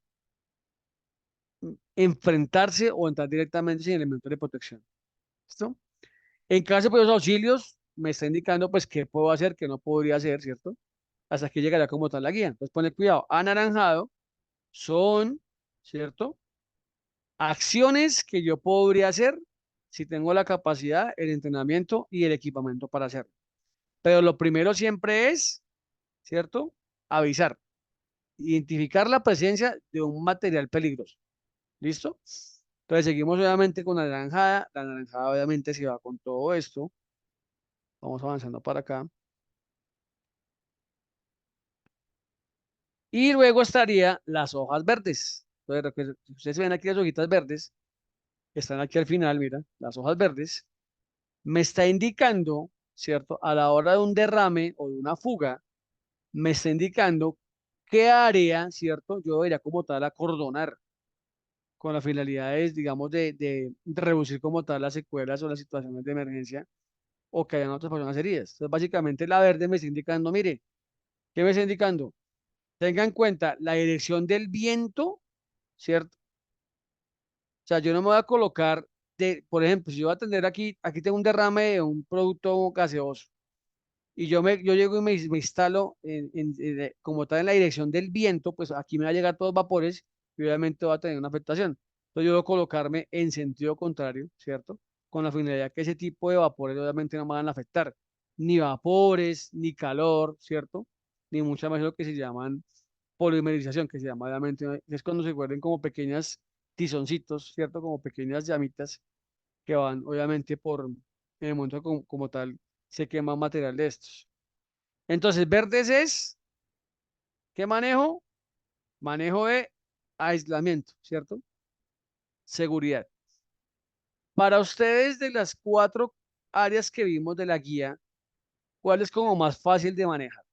enfrentarse o entrar directamente sin elementos de protección. ¿Listo? En caso de los auxilios, me está indicando pues qué puedo hacer, qué no podría hacer, ¿cierto? Hasta que llegará como tal la guía. Entonces, pone cuidado. Anaranjado son, ¿cierto? Acciones que yo podría hacer si tengo la capacidad, el entrenamiento y el equipamiento para hacerlo. Pero lo primero siempre es, ¿cierto? Avisar, identificar la presencia de un material peligroso. ¿Listo? Entonces seguimos obviamente con la naranjada. La naranjada obviamente se va con todo esto. Vamos avanzando para acá. Y luego estaría las hojas verdes. Entonces, ustedes ven aquí las hojitas verdes, que están aquí al final, mira, las hojas verdes, me está indicando, ¿cierto? A la hora de un derrame o de una fuga, me está indicando qué área, ¿cierto? Yo debería como tal acordonar con las finalidades, digamos, de reducir como tal las secuelas o las situaciones de emergencia o que hayan otras personas heridas. Entonces, básicamente la verde me está indicando, mire, ¿qué me está indicando? Tenga en cuenta la dirección del viento, ¿cierto? O sea, yo no me voy a colocar por ejemplo, si yo voy a tener aquí tengo un derrame de un producto gaseoso y yo llego y me instalo como tal en la dirección del viento, pues aquí me va a llegar todos los vapores y obviamente va a tener una afectación. Entonces yo voy a colocarme en sentido contrario, ¿cierto? Con la finalidad que ese tipo de vapores obviamente no me van a afectar, ni vapores, ni calor, ¿cierto? Ni mucho más lo que se llaman polimerización, que se llama obviamente, es cuando se vuelven como pequeñas tizoncitos, ¿cierto? Como pequeñas llamitas que van obviamente en el momento como tal se quema material de estos. Entonces, verdes es, ¿qué manejo? Manejo de aislamiento, ¿cierto? Seguridad. Para ustedes, de las cuatro áreas que vimos de la guía, ¿cuál es como más fácil de manejar?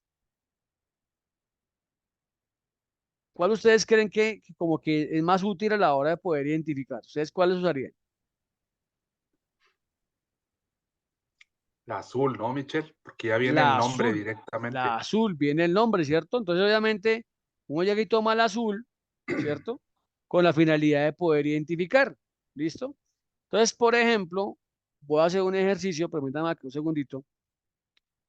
¿Cuál ustedes creen que como que es más útil a la hora de poder identificar? ¿Ustedes cuáles usarían? La azul, ¿no, Michelle? Porque ya viene el La nombre azul. La directamente. azul, viene el nombre, ¿cierto? Entonces, obviamente, uno llega y toma la azul, ¿cierto? Con la finalidad de poder identificar. ¿Listo? Entonces, por ejemplo, voy a hacer un ejercicio, permítame aquí un segundito.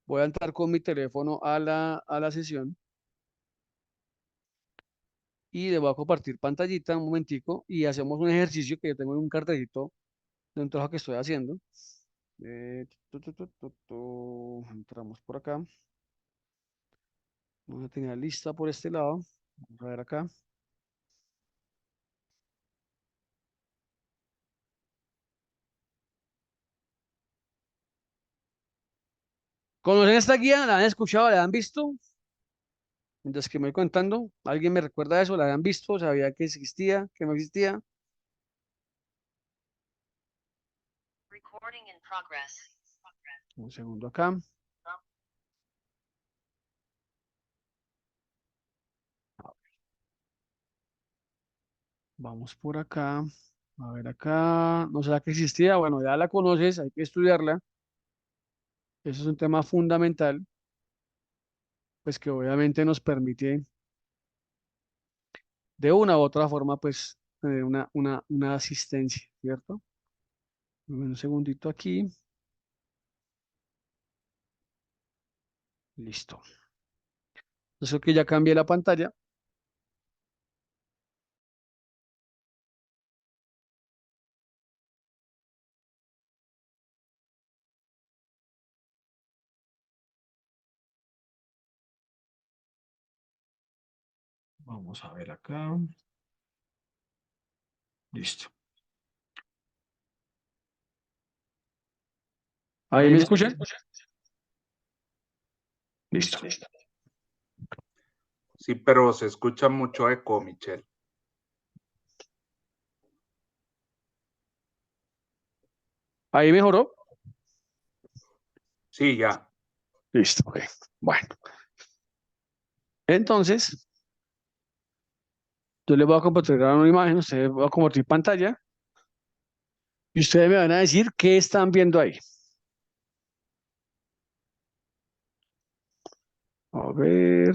Voy a entrar con mi teléfono a la sesión y le voy a compartir pantallita un momentico y hacemos un ejercicio que yo tengo en un cartelito de un trabajo que estoy haciendo. Entramos por acá. Vamos a tener lista por este lado. Vamos a ver acá. ¿Conocen esta guía? ¿La han escuchado? ¿La han visto? Mientras que me voy contando, ¿alguien me recuerda eso? ¿La habían visto? ¿Sabía que existía? ¿Que no existía? Un segundo acá. Vamos por acá. A ver acá. ¿No será que existía? Bueno, ya la conoces, hay que estudiarla. Eso es un tema fundamental, pues que obviamente nos permite de una u otra forma, pues, tener una asistencia, ¿cierto? Un segundito aquí. Listo. Eso que ya cambié la pantalla. Vamos a ver acá. Listo. ¿Ahí me escuchan? Listo. Sí, pero se escucha mucho eco, Michelle. ¿Ahí mejoró? Sí, ya. Listo, ok. Bueno, entonces, yo les voy a compartir ahora una imagen, ustedes voy a compartir pantalla y ustedes me van a decir qué están viendo ahí. A ver,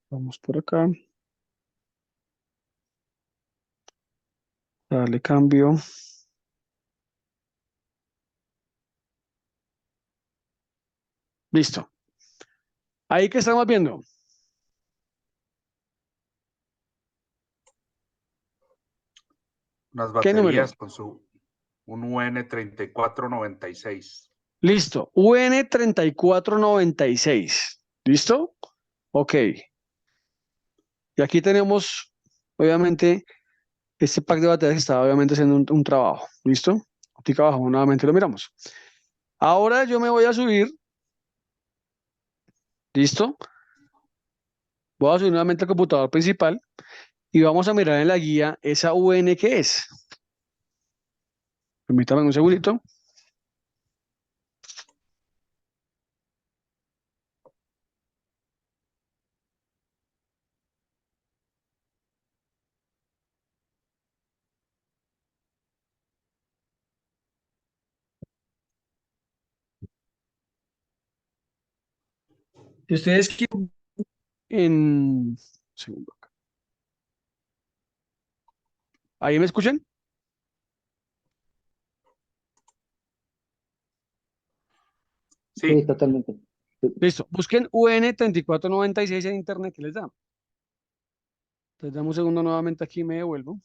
vamos por acá. Dale cambio. Listo. Ahí que estamos viendo. Unas ¿Qué número? baterías con un UN 3496. Listo. UN 3496. ¿Listo? Ok. Y aquí tenemos, obviamente, este pack de baterías que está obviamente haciendo un trabajo. ¿Listo? Aquí abajo nuevamente lo miramos. Ahora yo me voy a subir. ¿Listo? Voy a subir nuevamente al computador principal y vamos a mirar en la guía esa UN que es. Permítame un segundito. Si ustedes quieren en... Segundo acá. ¿Ahí me escuchan? Sí, Sí, totalmente. Sí. Listo. Busquen UN 3496 en internet que les da. Entonces dame un segundo nuevamente aquí y me devuelvo.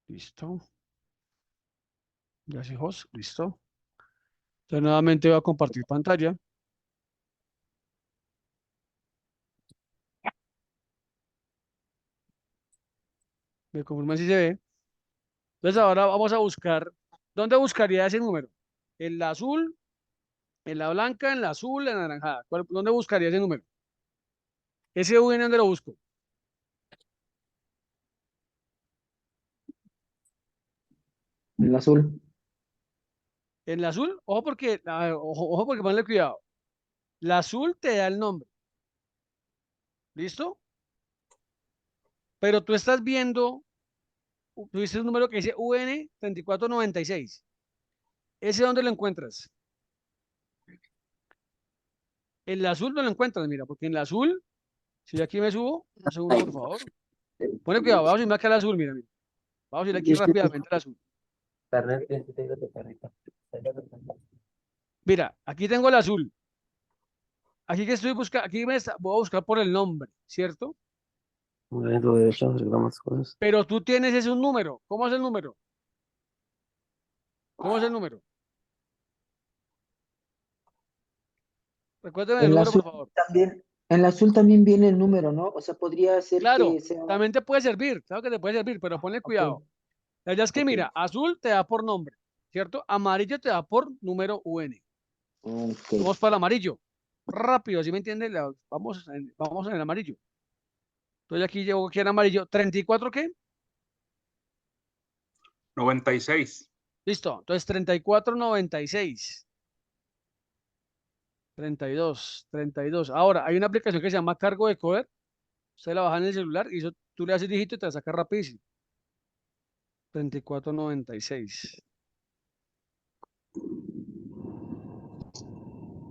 Listo. Ya sí, host. Listo. Entonces nuevamente voy a compartir pantalla. Me confirman si se ve. Entonces ahora vamos a buscar. ¿Dónde buscaría ese número? ¿En la azul? ¿En la blanca? ¿En la azul? ¿En la naranjada? ¿Dónde buscaría ese número? Ese UN, ¿dónde lo busco? En el azul. En la azul, ojo porque ponle cuidado. La azul te da el nombre, ¿listo? Pero tú estás viendo, tú dices un número que dice UN 3496. ¿Ese dónde lo encuentras? En la azul no lo encuentras, mira, porque en la azul, si yo aquí me subo, un segundo por favor. Ponle cuidado, vamos a irme acá al azul, mira, mira. Vamos a ir aquí rápidamente al azul. Mira, aquí tengo el azul. Aquí que estoy buscando, voy a buscar por el nombre, ¿cierto? Movimiento derecho, arreglamos cosas. Pero tú tienes ese un número. ¿Cómo es el número? ¿Cómo es el número? Recuérdame el En la número, por azul favor. también, en la azul también viene el número, ¿no? O sea, podría ser Claro, que sea. también te puede servir, claro que te puede servir, pero ponle Ok, cuidado. La verdad es que, ok. mira, azul te da por nombre, ¿cierto? Amarillo te da por número UN. Ok. Vamos para el amarillo. Rápido, ¿sí me entiendes? Vamos en el amarillo. Entonces aquí llevo aquí en amarillo. ¿34 qué? 96. Listo. Entonces 3496. 32. Ahora, hay una aplicación que se llama Cargo de Coder. Usted la baja en el celular y eso tú le haces dígito y te la saca rapidísimo. 3496.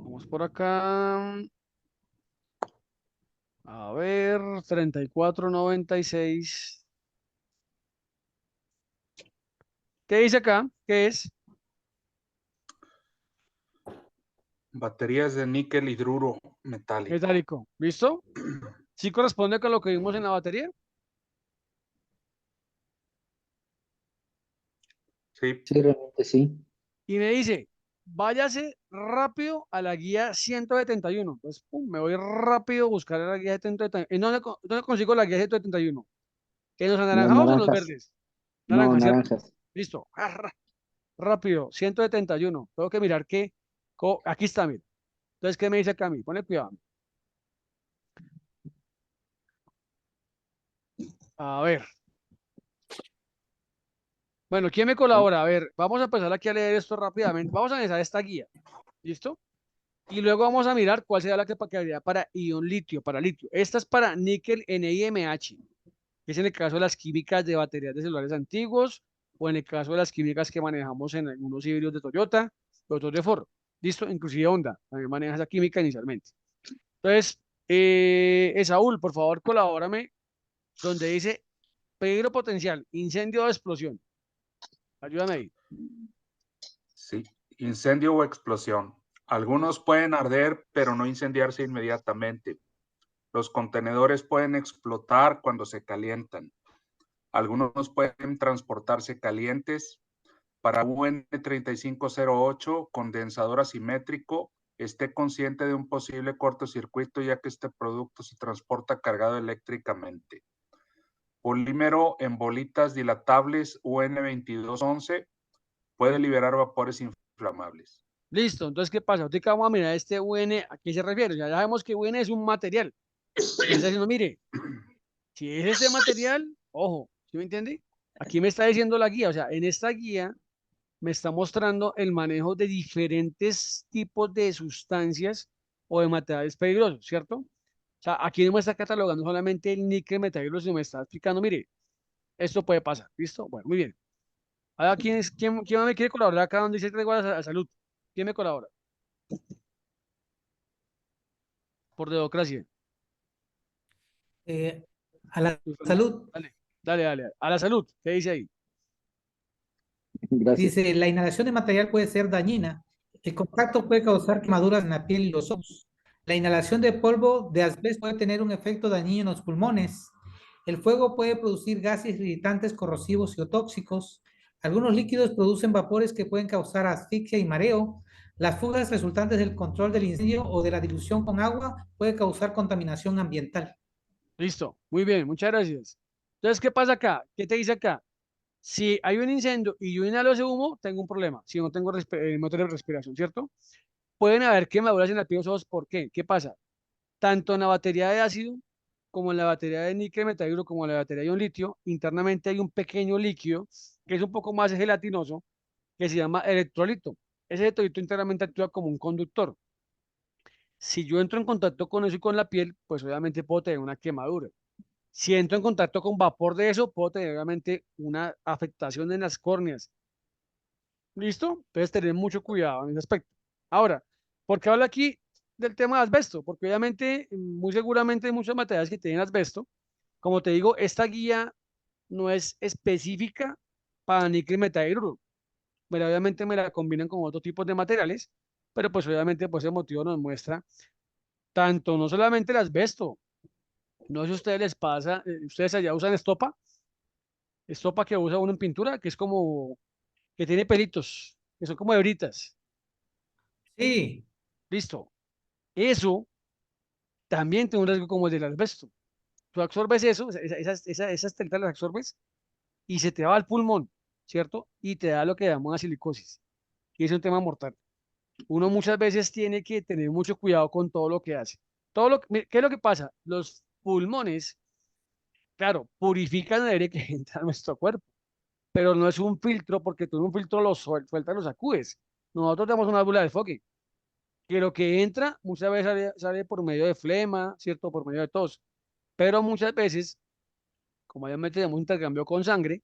Vamos por acá. A ver, 3496. ¿Qué dice acá? ¿Qué es? Baterías de níquel hidruro metálico. Metálico. ¿Listo? ¿Sí corresponde con lo que vimos en la batería? Sí. Sí, realmente sí. Y me dice, váyase rápido a la guía 171. Entonces, pum, me voy rápido a buscar la guía 171. ¿Y dónde consigo la guía 171? ¿En los Las anaranjados o en los naranjas. verdes? No, Naranja, ¿cierto? naranjas. Listo. Rápido, 171. Tengo que mirar qué. Aquí está, mira. Entonces, ¿qué me dice acá a mí? Pone cuidado. A ver. Bueno, ¿quién me colabora? A ver, vamos a empezar aquí a leer esto rápidamente. Vamos a analizar esta guía. ¿Listo? Y luego vamos a mirar cuál será la capacidad para ion litio, para litio. Esta es para níquel NiMH, que es en el caso de las químicas de baterías de celulares antiguos o en el caso de las químicas que manejamos en algunos híbridos de Toyota y otros de Ford. ¿Listo? Inclusive Honda también maneja esa química inicialmente. Entonces, Esaúl, por favor, colabórame donde dice peligro potencial, incendio o explosión. Ayúdame ahí. Sí. Incendio o explosión. Algunos pueden arder, pero no incendiarse inmediatamente. Los contenedores pueden explotar cuando se calientan. Algunos pueden transportarse calientes. Para UN3508, condensador asimétrico, esté consciente de un posible cortocircuito ya que este producto se transporta cargado eléctricamente. Polímero en bolitas dilatables UN2211 puede liberar vapores inflamables. Listo, entonces, ¿qué pasa? Ahorita vamos a mirar este UN, ¿a qué se refiere? Ya sabemos que UN es un material. Me está diciendo, mire, si es este material, ojo, ¿sí me entiende? Aquí me está diciendo la guía, o sea, en esta guía me está mostrando el manejo de diferentes tipos de sustancias o de materiales peligrosos, ¿cierto? O sea, aquí no me está catalogando solamente el níquel metálico, sino me está explicando, mire, esto puede pasar, ¿listo? Bueno, muy bien. Ahora, ¿quién más me quiere colaborar acá donde dice que tengo la salud? ¿Quién me colabora? Por democracia. Eh, a la Luzmila. salud, Dale. A la salud, ¿qué dice ahí? Gracias. dice, la inhalación de material puede ser dañina. El contacto puede causar quemaduras en la piel y los ojos. La inhalación de polvo de asbesto puede tener un efecto dañino en los pulmones. El fuego puede producir gases irritantes, corrosivos y o tóxicos. Algunos líquidos producen vapores que pueden causar asfixia y mareo. Las fugas resultantes del control del incendio o de la dilución con agua puede causar contaminación ambiental. Listo, muy bien, muchas gracias. Entonces, ¿qué pasa acá? ¿Qué te dice acá? Si hay un incendio y yo inhalo ese humo, tengo un problema. Si no tengo motor de respiración, ¿cierto? Pueden haber quemaduras en la piel o ojos. ¿Por qué? ¿Qué pasa? Tanto en la batería de ácido como en la batería de níquel metálico como en la batería de ion litio, internamente hay un pequeño líquido que es un poco más gelatinoso que se llama electrolito. Ese electrolito internamente actúa como un conductor. Si yo entro en contacto con eso y con la piel, pues obviamente puedo tener una quemadura. Si entro en contacto con vapor de eso, puedo tener obviamente una afectación en las córneas. ¿Listo? Entonces tener mucho cuidado en ese aspecto. Ahora, ¿por qué hablo aquí del tema de asbesto? Porque obviamente, muy seguramente hay muchos materiales que tienen asbesto. Como te digo, esta guía no es específica para níquel metalhidruro. Bueno, obviamente me la combinan con otros tipos de materiales, pero pues obviamente pues ese motivo nos muestra tanto, no solamente el asbesto, no sé si a ustedes les pasa, ustedes allá usan estopa que usa uno en pintura, que es como, que tiene pelitos, que son como hebritas, Sí, listo. Eso también tiene un riesgo como el del asbesto. Tú absorbes eso, esas telitas las absorbes y se te va al pulmón, ¿cierto? Y te da lo que llamamos una silicosis, y es un tema mortal. Uno muchas veces tiene que tener mucho cuidado con todo lo que hace. ¿Qué es lo que pasa? Los pulmones, claro, purifican el aire que entra a nuestro cuerpo, pero no es un filtro porque tú en un filtro lo sueltas, lo sacudes. Nosotros tenemos una válvula de enfoque, que lo que entra muchas veces sale por medio de flema, ¿cierto? Por medio de tos, pero muchas veces, como obviamente tenemos un intercambio con sangre,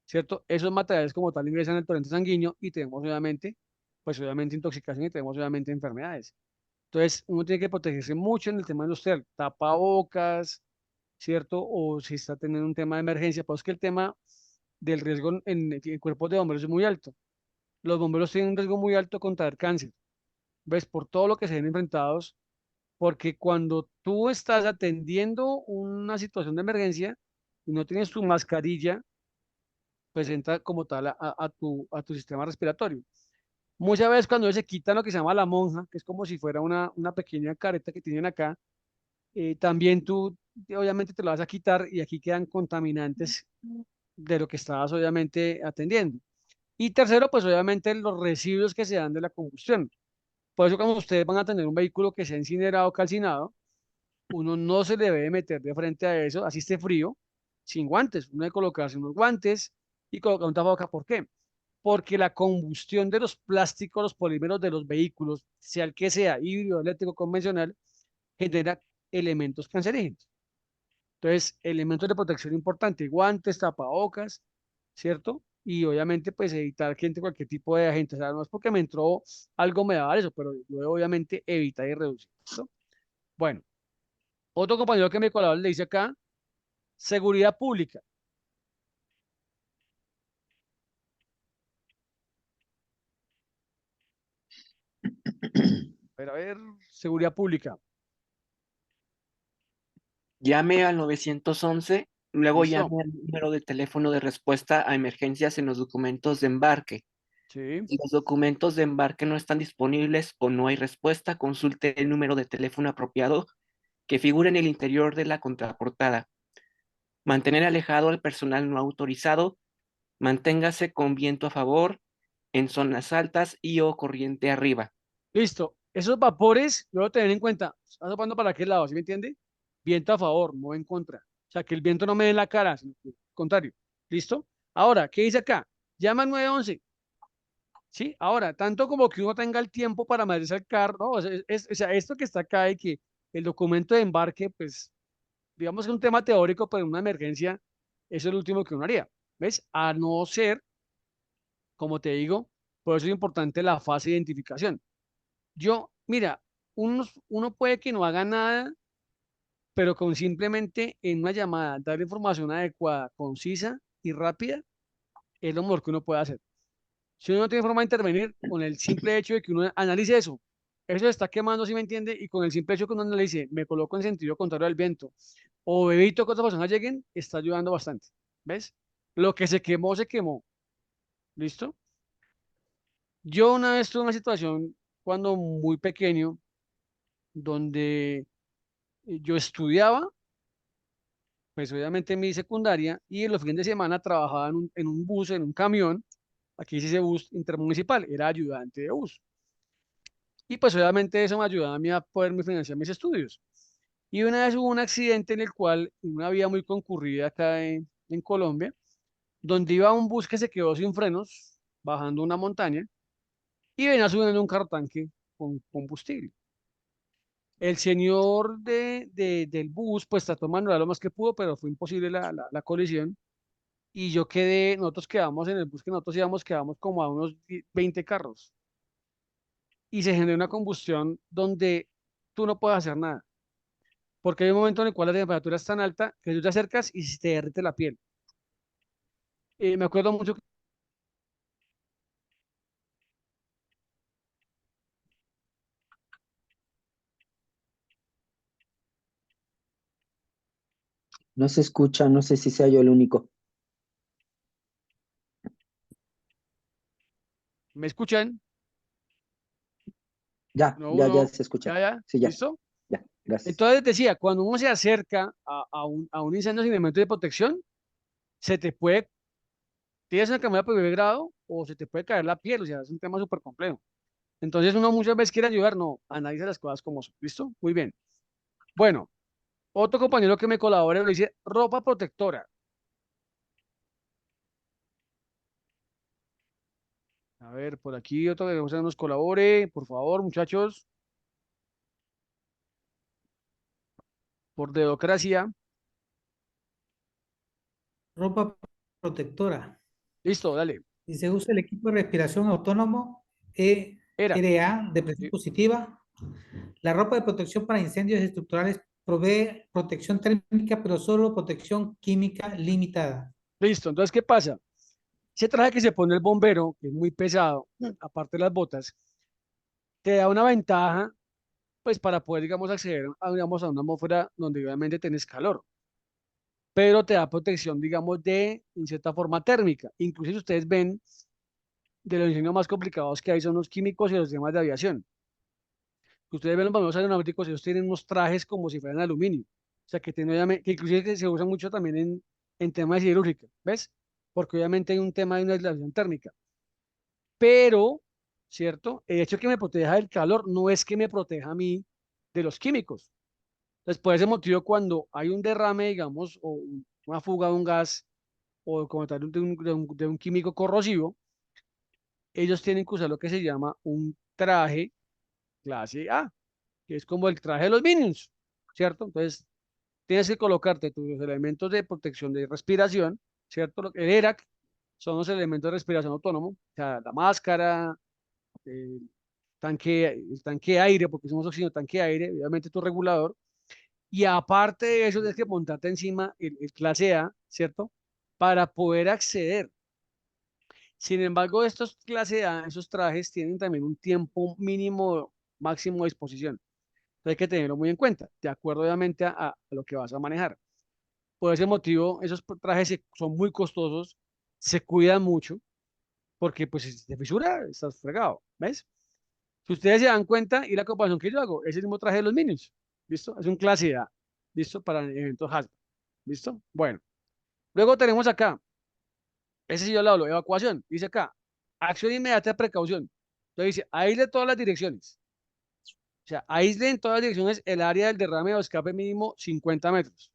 ¿cierto? Esos materiales como tal ingresan al torrente sanguíneo y tenemos obviamente, pues obviamente intoxicación y tenemos obviamente enfermedades. Entonces, uno tiene que protegerse mucho en el tema industrial, tapabocas, ¿cierto? O si está teniendo un tema de emergencia, pues que el tema del riesgo en cuerpos de bomberos es muy alto. Los bomberos tienen un riesgo muy alto contra el cáncer, ¿ves? Por todo lo que se ven enfrentados, porque cuando tú estás atendiendo una situación de emergencia y no tienes tu mascarilla, pues entra como tal a tu sistema respiratorio. Muchas veces cuando ellos se quitan lo que se llama la monja, que es como si fuera una pequeña careta que tienen acá, también tú obviamente te lo vas a quitar y aquí quedan contaminantes de lo que estabas obviamente atendiendo. Y tercero, pues obviamente los residuos que se dan de la combustión. Por eso cuando ustedes van a tener un vehículo que sea incinerado o calcinado, uno no se le debe meter de frente a eso, así esté frío, sin guantes. Uno debe colocarse unos guantes y colocar un tapabocas. ¿Por qué? Porque la combustión de los plásticos, los polímeros de los vehículos, sea el que sea, híbrido, eléctrico, convencional, genera elementos cancerígenos. Entonces, elementos de protección importantes, guantes, tapabocas, ¿cierto? Y obviamente, pues evitar que entre cualquier tipo de agente. O sea, no es porque me entró algo me va a dar eso, pero yo debo, obviamente evitar y reducir. ¿Listo? Bueno, otro compañero que me colaboró le dice acá, seguridad pública. A ver, seguridad pública. Llame al 911, luego ¿Listo? llame al número de teléfono de respuesta a emergencias en los documentos de embarque. Sí, Si los documentos de embarque no están disponibles o no hay respuesta, consulte el número de teléfono apropiado que figura en el interior de la contraportada. Mantener alejado al personal no autorizado. Manténgase con viento a favor en zonas altas y o corriente arriba. listo. Esos vapores, yo lo tener en cuenta. ¿Estás soplando para qué lado? ¿Sí me entiende? Viento a favor, no en contra. O sea, que el viento no me dé en la cara, sino que al contrario. ¿Listo? Ahora, ¿qué dice acá? Llama al 911. Sí, ahora, tanto como que uno tenga el tiempo para meterse al carro, ¿no? O sea, esto que está acá y que el documento de embarque, pues, digamos que es un tema teórico, pero en una emergencia, eso es lo último que uno haría. ¿Ves? A no ser, como te digo, por eso es importante la fase de identificación. Mira, uno puede que no haga nada, pero con simplemente en una llamada dar información adecuada, concisa y rápida, es lo mejor que uno puede hacer. Si uno no tiene forma de intervenir, con el simple hecho de que uno analice eso se está quemando, ¿si me entiende? Y con el simple hecho que uno analice, me coloco en sentido contrario al viento, o evito que otras personas lleguen, está ayudando bastante. ¿Ves? Lo que se quemó, se quemó. ¿Listo? Yo una vez tuve una situación cuando muy pequeño, donde yo estudiaba, pues obviamente en mi secundaria, y en los fines de semana trabajaba en un bus, en un camión, aquí se dice bus intermunicipal, era ayudante de bus. Y pues obviamente eso me ayudaba a mí a poderme financiar mis estudios. Y una vez hubo un accidente en el cual, en una vía muy concurrida acá en Colombia, donde iba un bus que se quedó sin frenos, bajando una montaña, y venía subiendo un carro tanque con combustible. El señor del bus, pues trató de maniobrar lo más que pudo, pero fue imposible la colisión. Y yo quedé, nosotros quedamos en el bus que nosotros íbamos, quedamos como a unos 20 carros. Y se generó una combustión donde tú no puedes hacer nada. Porque hay un momento en el cual la temperatura es tan alta que tú te acercas y se te derrite la piel. Me acuerdo mucho. No se escucha, no sé si sea yo el único. ¿Me escuchan? Ya, No, ya, ya uno. se escucha. Ya, ya. Sí, ya, ¿Listo? ya, gracias. Entonces decía, cuando uno se acerca a un incendio sin elemento de protección, se te puede, tienes una enfermedad de primer grado o se te puede caer la piel, o sea, es un tema súper complejo. Entonces uno muchas veces quiere ayudar, no, analiza las cosas como son. ¿Listo? Muy bien. Bueno, otro compañero que me colabora le dice ropa protectora. A ver, por aquí otro que nos colabore, por favor, muchachos, por dedocracia. Ropa protectora. Listo, dale. Y se usa el equipo de respiración autónomo Era. ERA de presión Sí. positiva. La ropa de protección para incendios estructurales provee protección térmica, pero solo protección química limitada. Listo. Entonces, ¿qué pasa? Ese traje que se pone el bombero, que es muy pesado, aparte de las botas, te da una ventaja, pues, para poder, digamos, acceder a, digamos, a una atmósfera donde obviamente tienes calor, pero te da protección, digamos, en cierta forma, térmica. Incluso si ustedes ven, de los incendios más complicados que hay son los químicos y los temas de aviación. Ustedes ven los bomberos aeronáuticos, ellos tienen unos trajes como si fueran aluminio. O sea, que, tiene, que inclusive que se usa mucho también en temas de siderúrgica, ¿ves? Porque obviamente hay un tema de una aislación térmica. Pero, ¿cierto? El hecho de que me proteja del calor no es que me proteja a mí de los químicos. Entonces, por ese motivo, cuando hay un derrame, digamos, o una fuga de un gas, o como tal de un químico corrosivo, ellos tienen que usar lo que se llama un traje clase A, que es como el traje de los Minions, ¿cierto? Entonces, tienes que colocarte tus elementos de protección de respiración, ¿cierto? El ERAC son los elementos de respiración autónomo, o sea, la máscara, el tanque de aire, porque somos oxígeno, tanque de aire, obviamente tu regulador, y aparte de eso, tienes que montarte encima el clase A, ¿cierto? Para poder acceder. Sin embargo, estos clase A, esos trajes tienen también un tiempo mínimo, máximo de exposición. Entonces hay que tenerlo muy en cuenta, de acuerdo obviamente a lo que vas a manejar. Por ese motivo, esos trajes son muy costosos, se cuidan mucho, porque pues si te fisura, estás fregado, ¿ves? Si ustedes se dan cuenta, y la comparación que yo hago, es el mismo traje de los Minions, ¿listo? Es un clase A, ¿listo? Para eventos hazard, ¿listo? Bueno, luego tenemos acá, ese sí yo le hablo, evacuación, dice acá, acción inmediata de precaución. Entonces dice, aísle todas las direcciones. O sea, aísle en todas las direcciones el área del derrame o escape mínimo 50 metros.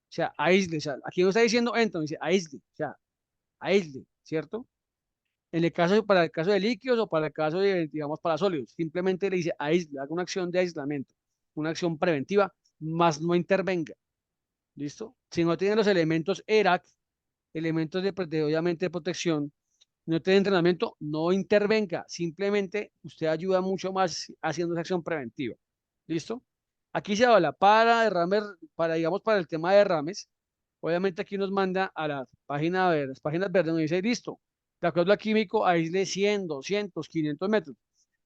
O sea, aísle, o sea, aquí no está diciendo entonces, dice aísle, o sea, aísle, ¿cierto? En el caso, para el caso de líquidos o para el caso de, digamos, para sólidos, simplemente le dice aísle, haga una acción de aislamiento, una acción preventiva, más no intervenga. ¿Listo? Si no tiene los elementos ERAC, elementos obviamente de protección, no tiene entrenamiento, no intervenga. Simplemente usted ayuda mucho más haciendo esa acción preventiva. ¿Listo? Aquí se habla para derrames, para, digamos, para el tema de derrames. Obviamente aquí nos manda a la página verde, las páginas verdes donde dice, listo, de acuerdo al químico, aísle 100, 200, 500 metros.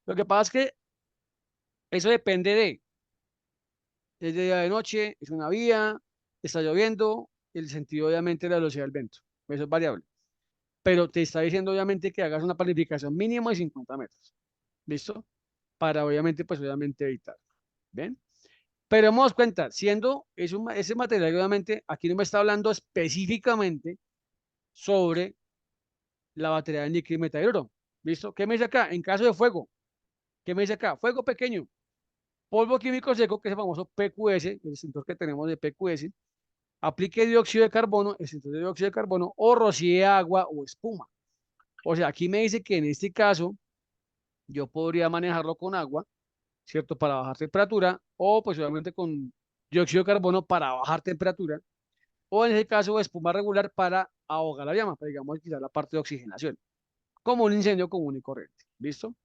Lo que pasa es que eso depende es de día de noche, es una vía, está lloviendo, el sentido obviamente de la velocidad del viento. Eso es variable. Pero te está diciendo obviamente que hagas una planificación mínima de 50 metros. ¿Listo? Para obviamente, pues obviamente evitar. ¿Ven? Pero hemos cuenta, siendo ese material, obviamente, aquí no me está hablando específicamente sobre la batería de níquel y metalhidro. ¿Listo? ¿Qué me dice acá? En caso de fuego, ¿qué me dice acá? Fuego pequeño, polvo químico seco, que es el famoso PQS, el extintor que tenemos de PQS, aplique dióxido de carbono, extintor de dióxido de carbono, o rocíe agua o espuma. O sea, aquí me dice que en este caso yo podría manejarlo con agua, ¿cierto? Para bajar temperatura, o pues obviamente con dióxido de carbono para bajar temperatura, o en ese caso espuma regular para ahogar la llama, para digamos quitar la parte de oxigenación, como un incendio común y corriente. ¿Listo?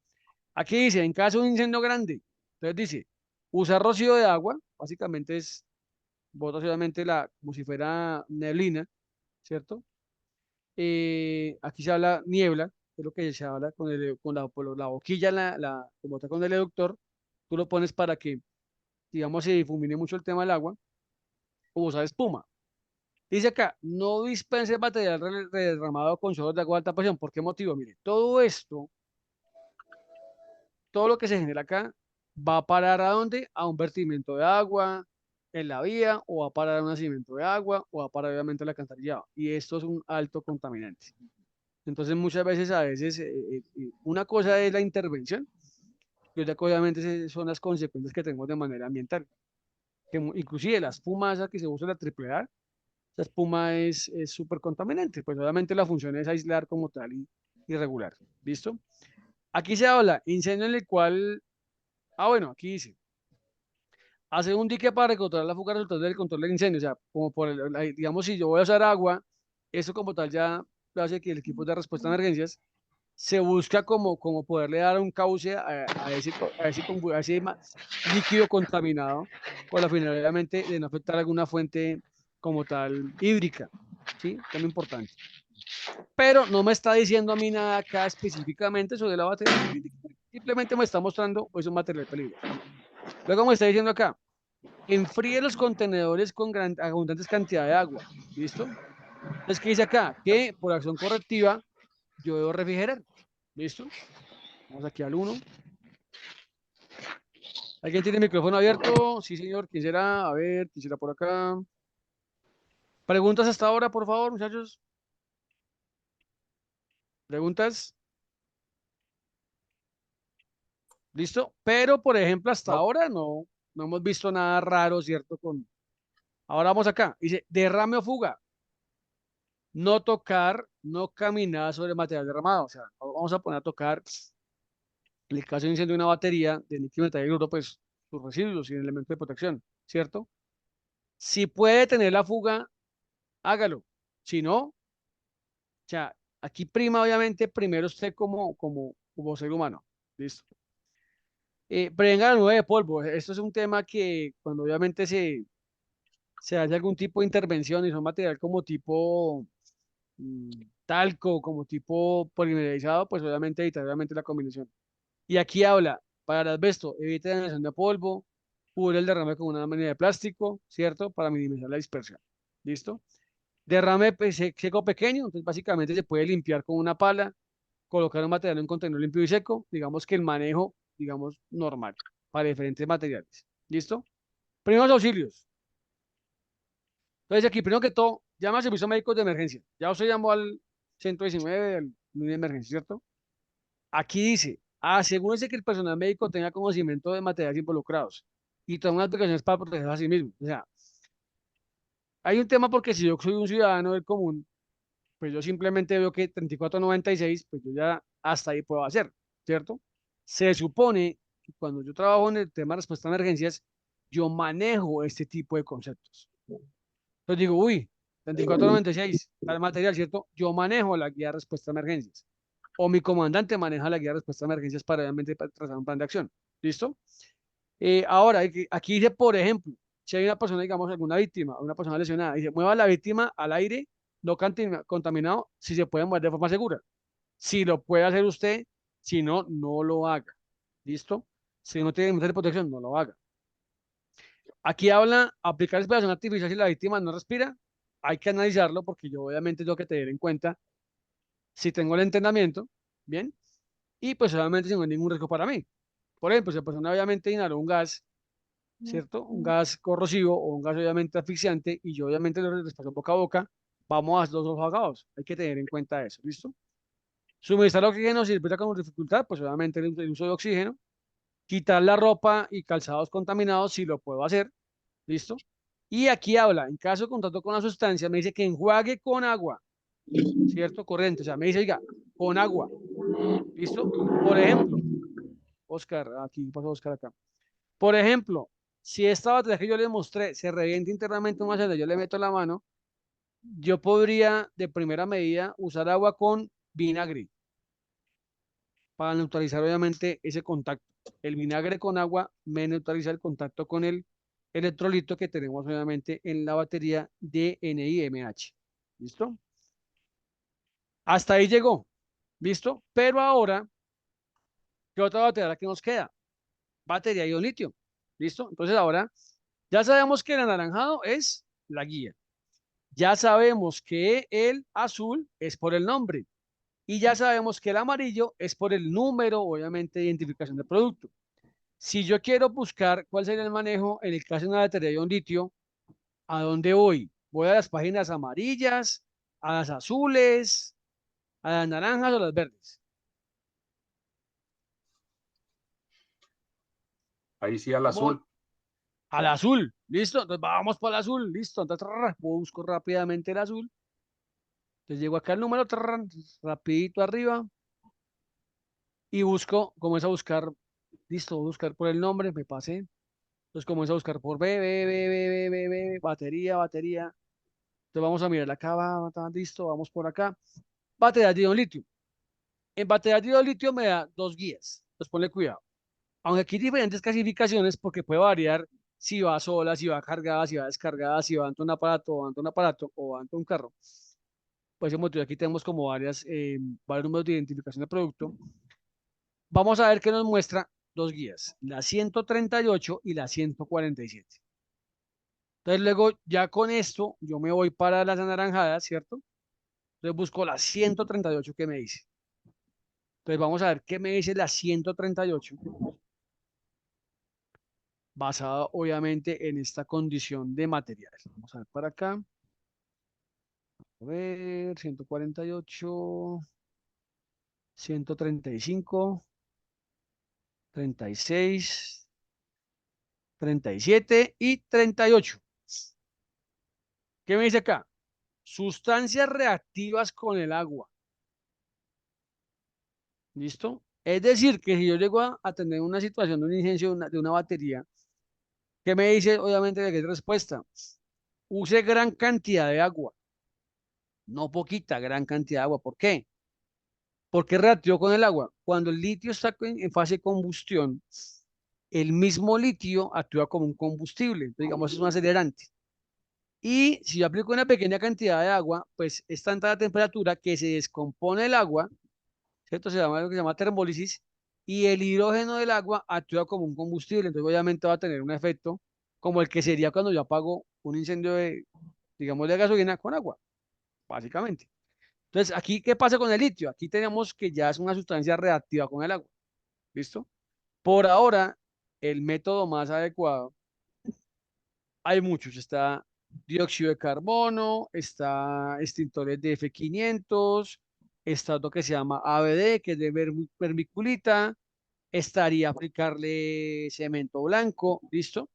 Aquí dice, en caso de un incendio grande, entonces dice, usar rocío de agua, básicamente es, botas obviamente como si fuera neblina, ¿cierto? Aquí se habla niebla, que es lo que se habla con la boquilla, como está con el eductor, tú lo pones para que, digamos, se difumine mucho el tema del agua, o usar espuma. Dice acá, no dispense material derramado con chorros de agua de alta presión. ¿Por qué motivo? Mire, todo esto, todo lo que se genera acá, va a parar ¿a dónde? A un vertimiento de agua en la vía, o va a parar a un nacimiento de agua, o va a parar obviamente al alcantarillado. Y esto es un alto contaminante. Entonces, muchas veces, una cosa es la intervención, y otra cosa obviamente son las consecuencias que tenemos de manera ambiental. Inclusive la espuma esa que se usa, la AAA, esa espuma es súper contaminante, pues obviamente la función es aislar como tal y regular. ¿Listo? Aquí se habla, incendio en el cual, bueno, aquí dice, hacer un dique para encontrar la fuga resultante del control del incendio, o sea, como digamos, si yo voy a usar agua, eso como tal ya hace que el equipo de respuesta a emergencias se busca como poderle dar un cauce a ese líquido contaminado, con la finalidad obviamente de no afectar alguna fuente como tal hídrica, ¿sí? Tema importante. Pero no me está diciendo a mí nada acá específicamente sobre la batería, simplemente me está mostrando pues un material peligroso. Luego me está diciendo acá, enfríe los contenedores con abundantes cantidades de agua, ¿listo? Entonces, ¿qué dice acá? Que por acción correctiva yo debo refrigerar, ¿listo? Vamos aquí al 1. ¿Alguien tiene el micrófono abierto? Sí, señor. ¿Quién será? A ver, ¿quién será por acá? ¿Preguntas hasta ahora, por favor, muchachos? ¿Preguntas? ¿Listo? Pero, por ejemplo, hasta No, ahora no hemos visto nada raro, ¿cierto? Ahora vamos acá. Dice, derrame o fuga. No tocar, no caminar sobre material derramado. O sea, no vamos a poner a tocar, en el caso de incendio de una batería de líquido metal hidruro, pues sus residuos sin elemento de protección, ¿cierto? Si puede tener la fuga, hágalo. Si no, o sea, aquí prima obviamente primero usted como ser humano. ¿Listo? Prevenga la nube de polvo. Esto es un tema que cuando obviamente se hace algún tipo de intervención y son material como tipo mm, talco, como tipo polimerizado, pues obviamente evitar obviamente la combinación. Y aquí habla, para el asbesto, evite la emisión de polvo, cubre el derrame con una lámina de plástico, ¿cierto? Para minimizar la dispersión. ¿Listo? Derrame seco pequeño, entonces básicamente se puede limpiar con una pala, colocar un material en un contenedor limpio y seco, digamos que el manejo, digamos, normal, para diferentes materiales. ¿Listo? Primeros auxilios. Entonces aquí, primero que todo, llama a servicios médicos de emergencia. Ya usted llamó al 119, al línea de emergencia, ¿cierto? Aquí dice, asegúrese que el personal médico tenga conocimiento de materiales involucrados y tome unas precauciones para protegerse a sí mismo. O sea, hay un tema porque si yo soy un ciudadano del común, pues yo simplemente veo que 3496, pues yo ya hasta ahí puedo hacer, ¿cierto? Se supone que cuando yo trabajo en el tema de respuesta a emergencias, yo manejo este tipo de conceptos. Entonces digo, uy, 3496, tal material, ¿cierto? Yo manejo la guía de respuesta a emergencias. O mi comandante maneja la guía de respuesta a emergencias para obviamente trazar un plan de acción. ¿Listo? Ahora, aquí dice, por ejemplo, si hay una persona, digamos, alguna víctima, una persona lesionada, dice, mueva a la víctima al aire no contaminado si se puede mover de forma segura. Si lo puede hacer usted, si no, no lo haga. ¿Listo? Si no tiene de protección, no lo haga. Aquí habla, aplicar respiración artificial si la víctima no respira. Hay que analizarlo porque yo obviamente tengo que tener en cuenta si tengo el entrenamiento, ¿bien? Y pues obviamente si no hay ningún riesgo para mí. Por ejemplo, si la persona obviamente inhaló un gas, ¿cierto? Un gas corrosivo o un gas obviamente asfixiante y yo obviamente lo despacho boca a boca, vamos a los dos ahogados. Hay que tener en cuenta eso, ¿listo? Suministrar oxígeno si respira con dificultad, pues obviamente el uso de oxígeno. Quitar la ropa y calzados contaminados si lo puedo hacer, ¿listo? Y aquí habla, en caso de contacto con la sustancia, me dice que enjuague con agua, ¿cierto? Corriente, o sea, me dice, oiga, con agua, ¿listo? Por ejemplo, Oscar, aquí pasó Oscar acá. Por ejemplo, si esta batería que yo le mostré se revienta internamente en una celda, yo le meto la mano, yo podría de primera medida usar agua con vinagre para neutralizar obviamente ese contacto. El vinagre con agua me neutraliza el contacto con el electrolito que tenemos obviamente en la batería de NiMH. ¿Listo? Hasta ahí llegó, ¿listo? Pero ahora, ¿qué otra batería que nos queda? Batería ion litio, ¿listo? Entonces ahora ya sabemos que el anaranjado es la guía. Ya sabemos que el azul es por el nombre. Y ya sabemos que el amarillo es por el número, obviamente, de identificación del producto. Si yo quiero buscar cuál sería el manejo en el caso de una batería ion litio, ¿a dónde voy? Voy a las páginas amarillas, a las azules, a las naranjas o las verdes. Ahí sí al Vamos azul. al azul, listo. Entonces vamos para el azul, listo. Entonces busco rápidamente el azul. Entonces llego acá al número, rapidito arriba y busco, comienzo a buscar, listo, voy a buscar por el nombre, me pasé. Entonces comienzo a buscar por batería, batería. Entonces vamos a mirar acá, listo, vamos por acá. Batería de ion litio. En batería de ion litio me da dos guías. Entonces ponle cuidado. Aunque aquí hay diferentes clasificaciones porque puede variar si va sola, si va cargada, si va descargada, si va ante un aparato, o ante un aparato, o ante un carro. Por ese motivo aquí tenemos como varios números de identificación de producto. Vamos a ver qué nos muestra dos guías, la 138 y la 147. Entonces luego ya con esto yo me voy para las anaranjadas, ¿cierto? Entonces busco la 138 que me dice. Entonces vamos a ver qué me dice la 138, basada obviamente en esta condición de material. Vamos a ver para acá. A ver, 148, 135, 36, 37 y 38. ¿Qué me dice acá? Sustancias reactivas con el agua. ¿Listo? Es decir, que si yo llego a tener una situación de un incendio de una batería, ¿qué me dice obviamente de qué respuesta? Use gran cantidad de agua, no poquita, gran cantidad de agua. ¿Por qué? Porque reactivo con el agua. Cuando el litio está en fase de combustión, el mismo litio actúa como un combustible, entonces, digamos, es un acelerante. Y si yo aplico una pequeña cantidad de agua, pues es tanta la temperatura que se descompone el agua, ¿cierto? Se llama lo que se llama termólisis, y el hidrógeno del agua actúa como un combustible, entonces obviamente va a tener un efecto como el que sería cuando yo apago un incendio de, digamos, de gasolina con agua, básicamente. Entonces, aquí, ¿qué pasa con el litio? Aquí tenemos que ya es una sustancia reactiva con el agua, ¿listo? Por ahora, el método más adecuado, hay muchos, está dióxido de carbono, está extintores de F500, está lo que se llama ABD, que es de vermiculita, estaría aplicarle cemento blanco, ¿listo?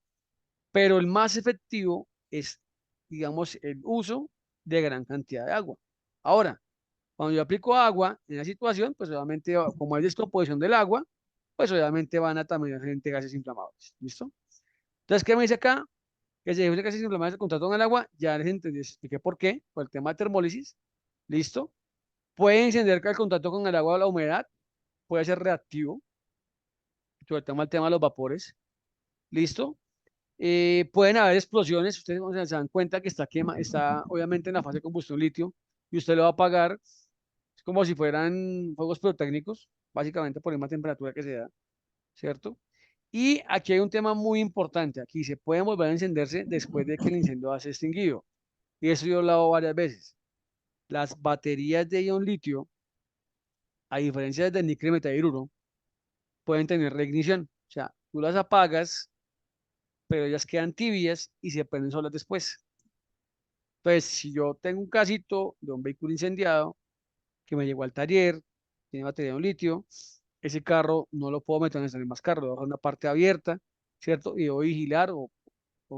Pero el más efectivo es, digamos, el uso de gran cantidad de agua. Ahora, cuando yo aplico agua en la situación, pues obviamente, como hay descomposición del agua, pues obviamente van a también gente gases inflamables, ¿listo? Entonces, ¿qué me dice acá? Que se deje gases inflamables el contacto con el agua, ya les entendí, expliqué por qué, por el tema de termólisis, ¿listo? Puede encender el contacto con el agua o la humedad, puede ser reactivo, sobre todo el tema de los vapores, ¿listo? Pueden haber explosiones, ustedes o sea, se dan cuenta que está obviamente en la fase de combustión litio y usted lo va a apagar, es como si fueran fuegos pirotécnicos, básicamente por la misma temperatura que se da, ¿cierto? Y aquí hay un tema muy importante, aquí se pueden volver a encenderse después de que el incendio ha sido extinguido, y eso yo he hablado varias veces. Las baterías de ion litio, a diferencia del níquel metalhidruro, pueden tener reignición, o sea, tú las apagas, pero ellas quedan tibias y se prenden solas después. Entonces, si yo tengo un casito de un vehículo incendiado que me llegó al taller, tiene batería de un litio, ese carro no lo puedo meter en el más carro, lo dejo en una parte abierta, ¿cierto? Y debo vigilar o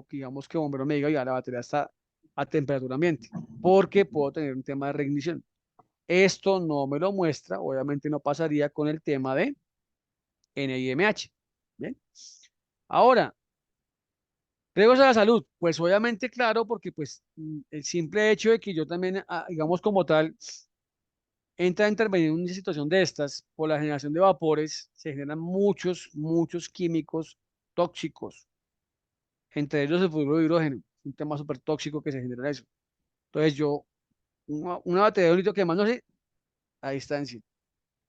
que digamos que bombero me diga, ya la batería está a temperatura ambiente, porque puedo tener un tema de reignición. Esto no me lo muestra, obviamente no pasaría con el tema de NIMH. Bien. Ahora, riesgos a la salud, pues obviamente claro, porque pues el simple hecho de que yo también, digamos como tal, entra a intervenir en una situación de estas, por la generación de vapores, se generan muchos químicos tóxicos, entre ellos el fluoruro de hidrógeno, un tema súper tóxico que se genera eso. Entonces yo, una batería de un litro que más no sé, a distancia.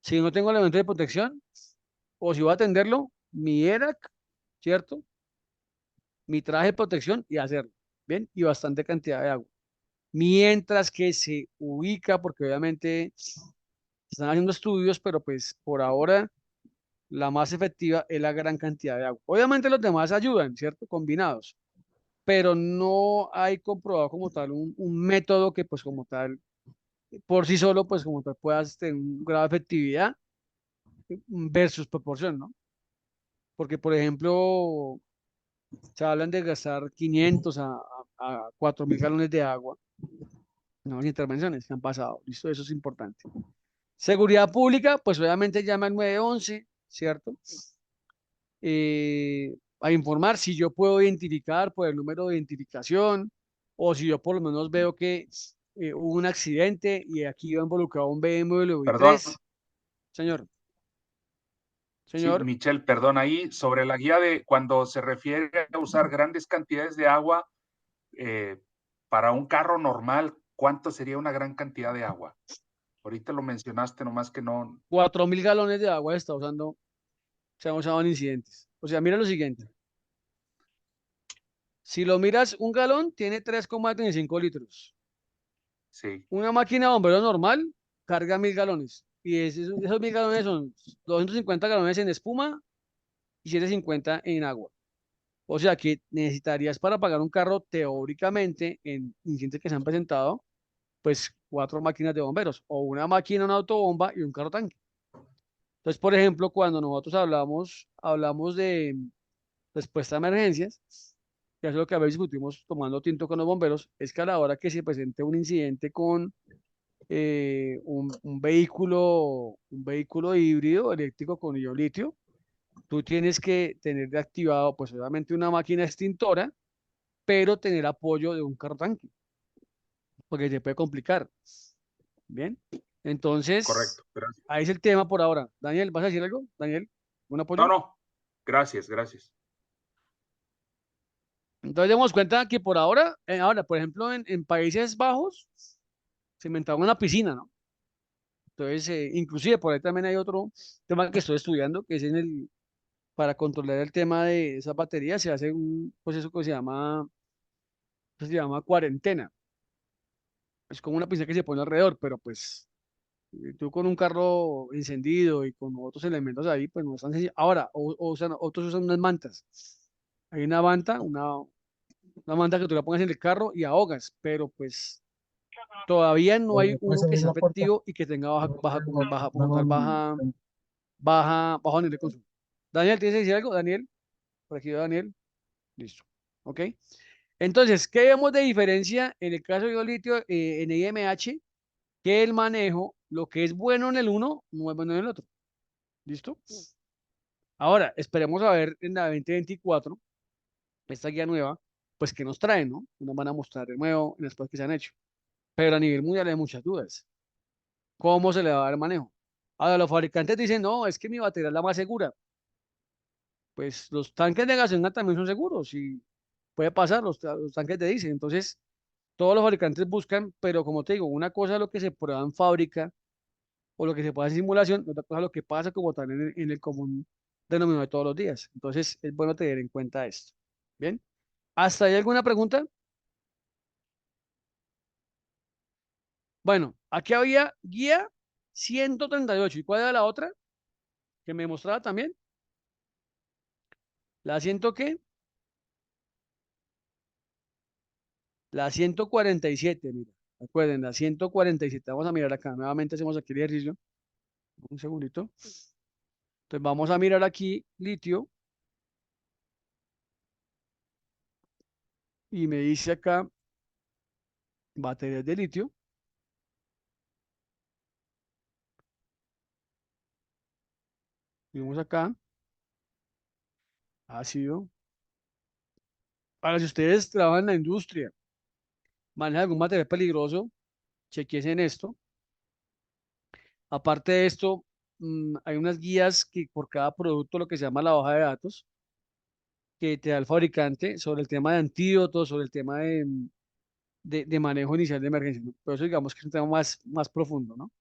Si no tengo elemento de protección, o si voy a atenderlo, mi ERAC, ¿cierto? Mi traje de protección y hacerlo, ¿bien? Y bastante cantidad de agua. Mientras que se ubica, porque obviamente se están haciendo estudios, pero pues por ahora la más efectiva es la gran cantidad de agua. Obviamente los demás ayudan, ¿cierto? Combinados, pero no hay comprobado como tal un método que pues como tal, por sí solo, pues como tal puedas tener un grado de efectividad versus proporción, ¿no? Porque, por ejemplo, se hablan de gastar 500 a 4.000 galones de agua, no las intervenciones que han pasado, listo, eso es importante. Seguridad pública, pues obviamente llama al 911, ¿cierto? A informar si yo puedo identificar por el número de identificación o si yo por lo menos veo que hubo un accidente y aquí iba involucrado un BMW Perdón, i3. Señor, sí, señor, Michelle, perdón, ahí sobre la guía de cuando se refiere a usar grandes cantidades de agua eh, para un carro normal, ¿cuánto sería una gran cantidad de agua? Ahorita lo mencionaste, nomás que no. 4.000 galones de agua está usando, se han usado en incidentes. O sea, mira lo siguiente. Si lo miras, un galón tiene 3,35 litros. Sí, Una máquina de bombero normal carga 1.000 galones. Y esos 1.000 galones son 250 galones en espuma y 750 en agua. O sea que necesitarías para pagar un carro teóricamente en incidentes que se han presentado, pues 4 máquinas de bomberos o una máquina, una autobomba y un carro tanque. Entonces, por ejemplo, cuando nosotros hablamos de respuesta a emergencias, que es lo que a veces discutimos tomando tinto con los bomberos, es que a la hora que se presente un incidente con un vehículo híbrido eléctrico con ion litio, tú tienes que tener activado, pues obviamente una máquina extintora, pero tener apoyo de un carro tanque, porque se puede complicar. Bien, entonces, correcto. Gracias. ahí es el tema por ahora. Daniel, ¿vas a decir algo? Daniel, ¿un No, apoyo? no. Gracias, gracias. Entonces, demos cuenta que por ahora, por ejemplo, en Países Bajos, se inventaron una piscina, ¿no? Entonces, inclusive por ahí también hay otro tema que estoy estudiando, que es para controlar el tema de esas baterías, se hace un proceso que se llama cuarentena. Es como una piscina que se pone alrededor, pero pues tú con un carro encendido y con otros elementos ahí, pues no es tan sencillo. Ahora, otros usan unas mantas. Hay una manta que tú la pongas en el carro y ahogas, pero pues todavía no hay ¿Puedes uno que abrir sea la puerta? efectivo y que tenga como tal, Vamos, bajo nivel de consumo. Daniel, ¿tienes que decir algo? Daniel, por aquí va Daniel. Listo. ¿Ok? Entonces, ¿qué vemos de diferencia en el caso de litio en IMH? Que el manejo, lo que es bueno en el uno, no es bueno en el otro. ¿Listo? Ahora, esperemos a ver en la 2024, esta guía nueva, pues que nos traen, ¿no? Nos van a mostrar de nuevo en las pruebas que se han hecho. Pero a nivel mundial hay muchas dudas. ¿Cómo se le va a dar el manejo? Ahora, los fabricantes dicen, no, es que mi batería es la más segura. Pues los tanques de gasolina también son seguros y puede pasar, los tanques de diésel. Entonces, todos los fabricantes buscan, pero como te digo, una cosa es lo que se prueba en fábrica o lo que se puede hacer en simulación, otra cosa es lo que pasa como tal en el común denominador de todos los días. Entonces, es bueno tener en cuenta esto. Bien, ¿hasta ahí alguna pregunta? Bueno, aquí había guía 138. ¿Y cuál era la otra que me mostraba también? ¿La ciento qué? La 147, mira. Recuerden, la 147. Vamos a mirar acá. Nuevamente hacemos aquí el ejercicio. Un segundito. Entonces vamos a mirar aquí litio y me dice acá baterías de litio. Y vamos acá, ácido. Ahora, si ustedes trabajan en la industria, manejan algún material peligroso, chequeen esto. Aparte de esto, hay unas guías que por cada producto, lo que se llama la hoja de datos, que te da el fabricante sobre el tema de antídotos, sobre el tema de manejo inicial de emergencia, ¿no? Pero eso digamos que es un tema más profundo, ¿no?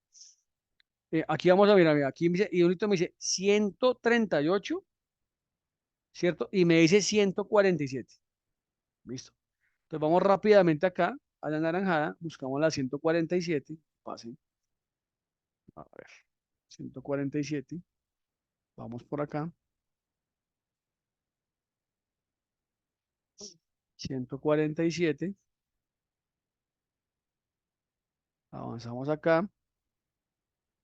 Aquí vamos a mirar, mira, aquí me dice, y ahorita me dice 138, ¿cierto? Y me dice 147. Listo. Entonces vamos rápidamente acá a la naranjada, buscamos la 147. Pase. A ver, 147. Vamos por acá. 147. Avanzamos acá.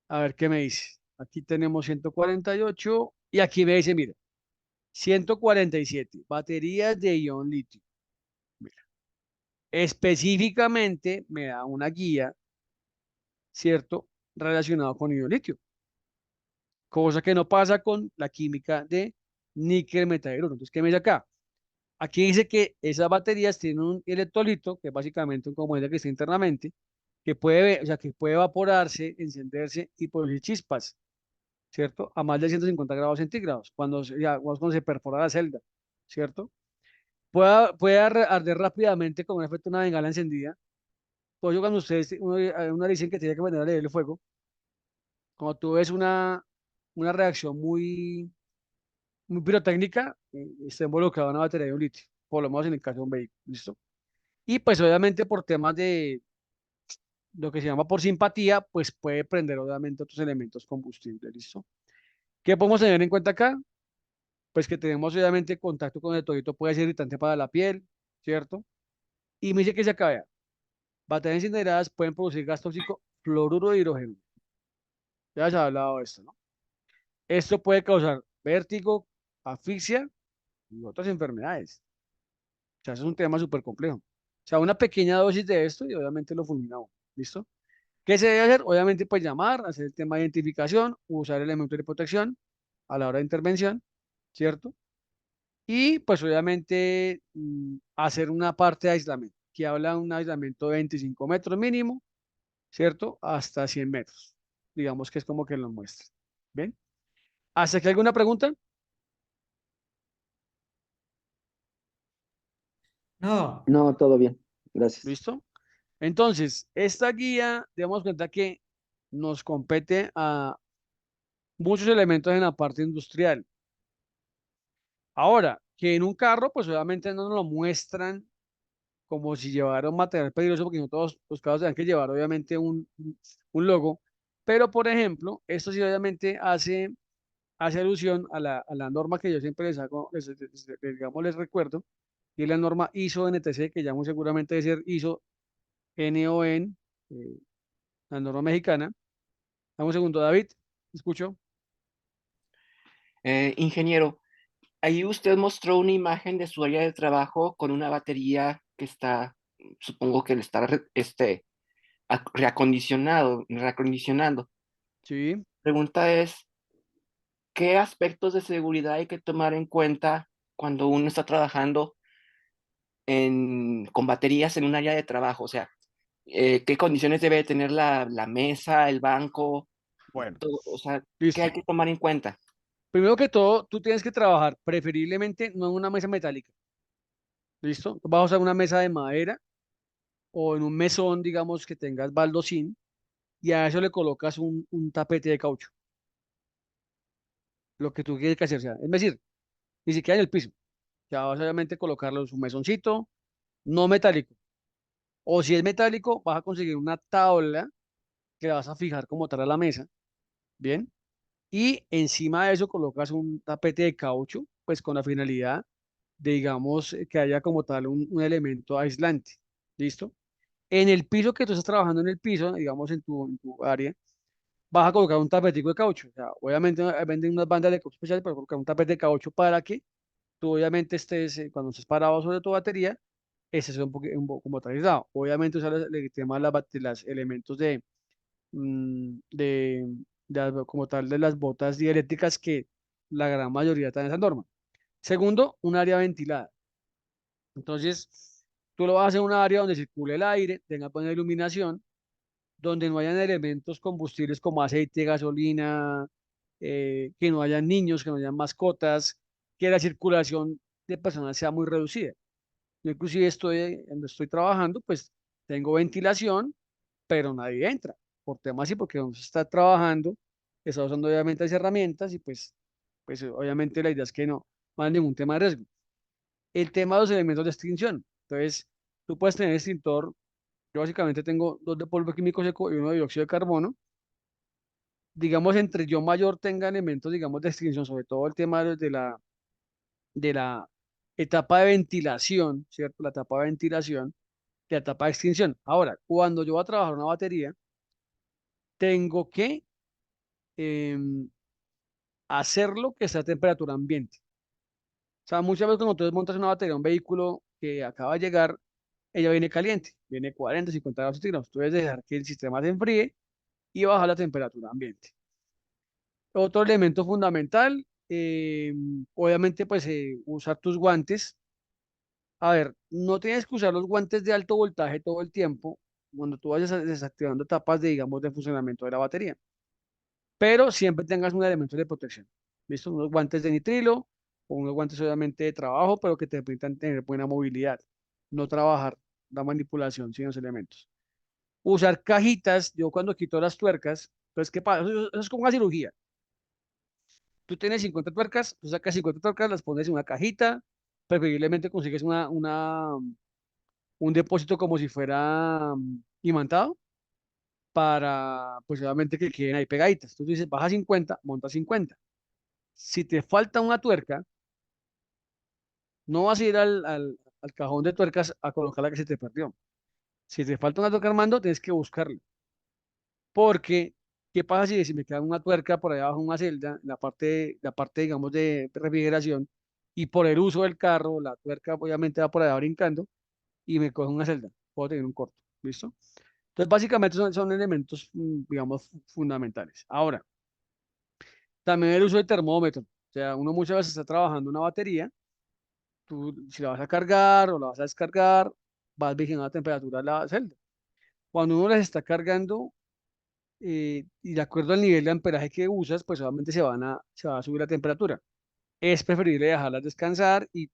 A ver qué me dice. Aquí tenemos 148 y aquí me dice, mira, 147. Baterías de ion litio. Mira, específicamente me da una guía, ¿cierto? Relacionado con ion litio. Cosa que no pasa con la química de níquel metaheluro. Entonces, ¿qué me dice acá? Aquí dice que esas baterías tienen un electrolito, que es básicamente un componente que está internamente, que puede, o sea, que puede evaporarse, encenderse y producir chispas, ¿cierto? A más de 150 grados centígrados, cuando se perfora la celda, ¿cierto? Puede arder rápidamente con un efecto de una bengala encendida. Por eso cuando uno dicen que tiene que mantener a leer el fuego, cuando tú ves una reacción muy pirotécnica, está involucrada una batería de un litio, por lo menos en el caso de un vehículo, ¿listo? Y pues obviamente por temas de lo que se llama por simpatía, pues puede prender obviamente otros elementos combustibles, ¿listo? ¿Qué podemos tener en cuenta acá? Pues que tenemos obviamente contacto con el todito, puede ser irritante para la piel, ¿cierto? Y me dice que se acaba. Baterías incineradas pueden producir gas tóxico fluoruro de hidrógeno. Ya se ha hablado de esto, ¿no? Esto puede causar vértigo, asfixia y otras enfermedades. O sea, eso es un tema súper complejo. O sea, una pequeña dosis de esto y obviamente lo fulmina uno, ¿listo? ¿Qué se debe hacer? Obviamente, pues llamar, hacer el tema de identificación, usar elementos de protección a la hora de intervención, ¿cierto? Y pues obviamente hacer una parte de aislamiento, que habla de un aislamiento de 25 metros mínimo, ¿cierto? Hasta 100 metros. Digamos que es como que lo muestra. ¿Bien? ¿Hasta aquí alguna pregunta? No, No, todo bien. Gracias. ¿Listo? Entonces, esta guía, demos cuenta que nos compete a muchos elementos en la parte industrial. Ahora, que en un carro, pues obviamente no nos lo muestran como si llevara un material peligroso, porque no todos los carros tienen que llevar obviamente un logo. Pero, por ejemplo, esto sí obviamente hace alusión a la norma que yo siempre les hago, digamos, les recuerdo, y es la norma ISO NTC, que ya muy seguramente debe ser ISO NON, la norma mexicana. Dame un segundo, David, escucho. Ingeniero, ahí usted mostró una imagen de su área de trabajo con una batería que está, supongo que le está reacondicionando. Sí, Pregunta es, ¿qué aspectos de seguridad hay que tomar en cuenta cuando uno está trabajando con baterías en un área de trabajo? O sea, ¿qué condiciones debe tener la mesa, el banco, bueno, todo? O sea, ¿qué hay listo. que tomar en cuenta? Primero que todo, tú tienes que trabajar preferiblemente no en una mesa metálica, ¿listo? Vas a usar una mesa de madera o en un mesón, digamos, que tengas baldosín y a eso le colocas un tapete de caucho, lo que tú quieres que hacer, o sea, es decir, ni siquiera en el piso, ya vas obviamente a colocarlo en su mesoncito, no metálico, o si es metálico, vas a conseguir una tabla que la vas a fijar como tal a la mesa, ¿bien? Y encima de eso colocas un tapete de caucho, pues con la finalidad de, digamos, que haya como tal un elemento aislante, ¿listo? En el piso que tú estás trabajando en el piso, digamos en tu área, vas a colocar un tapetico de caucho. O sea, obviamente venden unas bandas de caucho especiales para colocar un tapete de caucho para que tú obviamente estés, cuando estés parado sobre tu batería, estés un poco como aislado. Obviamente usar el tema de los elementos de, como tal de las botas dieléctricas que la gran mayoría están en esa norma. Segundo, un área ventilada. Entonces, tú lo vas a hacer en un área donde circule el aire, tenga buena iluminación, donde no hayan elementos combustibles como aceite, gasolina, que no hayan niños, que no hayan mascotas, que la circulación de personas sea muy reducida. Yo inclusive donde estoy trabajando, pues tengo ventilación, pero nadie entra. por temas así, porque uno está trabajando, está usando obviamente las herramientas y pues obviamente la idea es que no haya ningún tema de riesgo. El tema de los elementos de extinción. Entonces, tú puedes tener extintor. Yo básicamente tengo dos de polvo químico seco y uno de dióxido de carbono. Digamos, entre yo mayor tenga elementos, digamos, de extinción, sobre todo el tema de la etapa de ventilación, ¿cierto? La etapa de ventilación, la etapa de extinción. Ahora, cuando yo voy a trabajar una batería, tengo que em, hacerlo que sea a temperatura ambiente. O sea, muchas veces cuando tú montas una batería, un vehículo que acaba de llegar, ella viene caliente, viene 40, 50 grados centígrados. Tú debes dejar que el sistema se enfríe y bajar la temperatura ambiente. Otro elemento fundamental, obviamente, pues usar tus guantes. A ver, no tienes que usar los guantes de alto voltaje todo el tiempo cuando tú vayas desactivando etapas de, digamos, de funcionamiento de la batería, pero siempre tengas un elemento de protección. ¿Listo? Unos guantes de nitrilo o unos guantes obviamente de trabajo, pero que te permitan tener buena movilidad, no trabajar la manipulación sin los elementos. Usar cajitas, yo cuando quito las tuercas, entonces, ¿qué pasa? Eso es como una cirugía. Tú tienes 50 tuercas, tú sacas 50 tuercas, las pones en una cajita, preferiblemente consigues un depósito como si fuera imantado para, pues obviamente que queden ahí pegaditas. Entonces tú dices, baja 50, monta 50. Si te falta una tuerca, no vas a ir al cajón de tuercas a colocar la que se te perdió. Si te falta una tuerca armando, tienes que buscarla. Porque, ¿qué pasa si me queda una tuerca por ahí abajo en una celda, la parte, digamos, de refrigeración, y por el uso del carro, la tuerca obviamente va por allá brincando y me coge una celda? Puedo tener un corto. ¿Listo? Entonces, básicamente son elementos, digamos, fundamentales. Ahora, también el uso del termómetro. O sea, uno muchas veces está trabajando una batería, tú si la vas a cargar o la vas a descargar, vas vigilando la temperatura de la celda. Cuando uno las está cargando, y de acuerdo al nivel de amperaje que usas, pues obviamente se va a subir la temperatura. Es preferible dejarlas descansar y,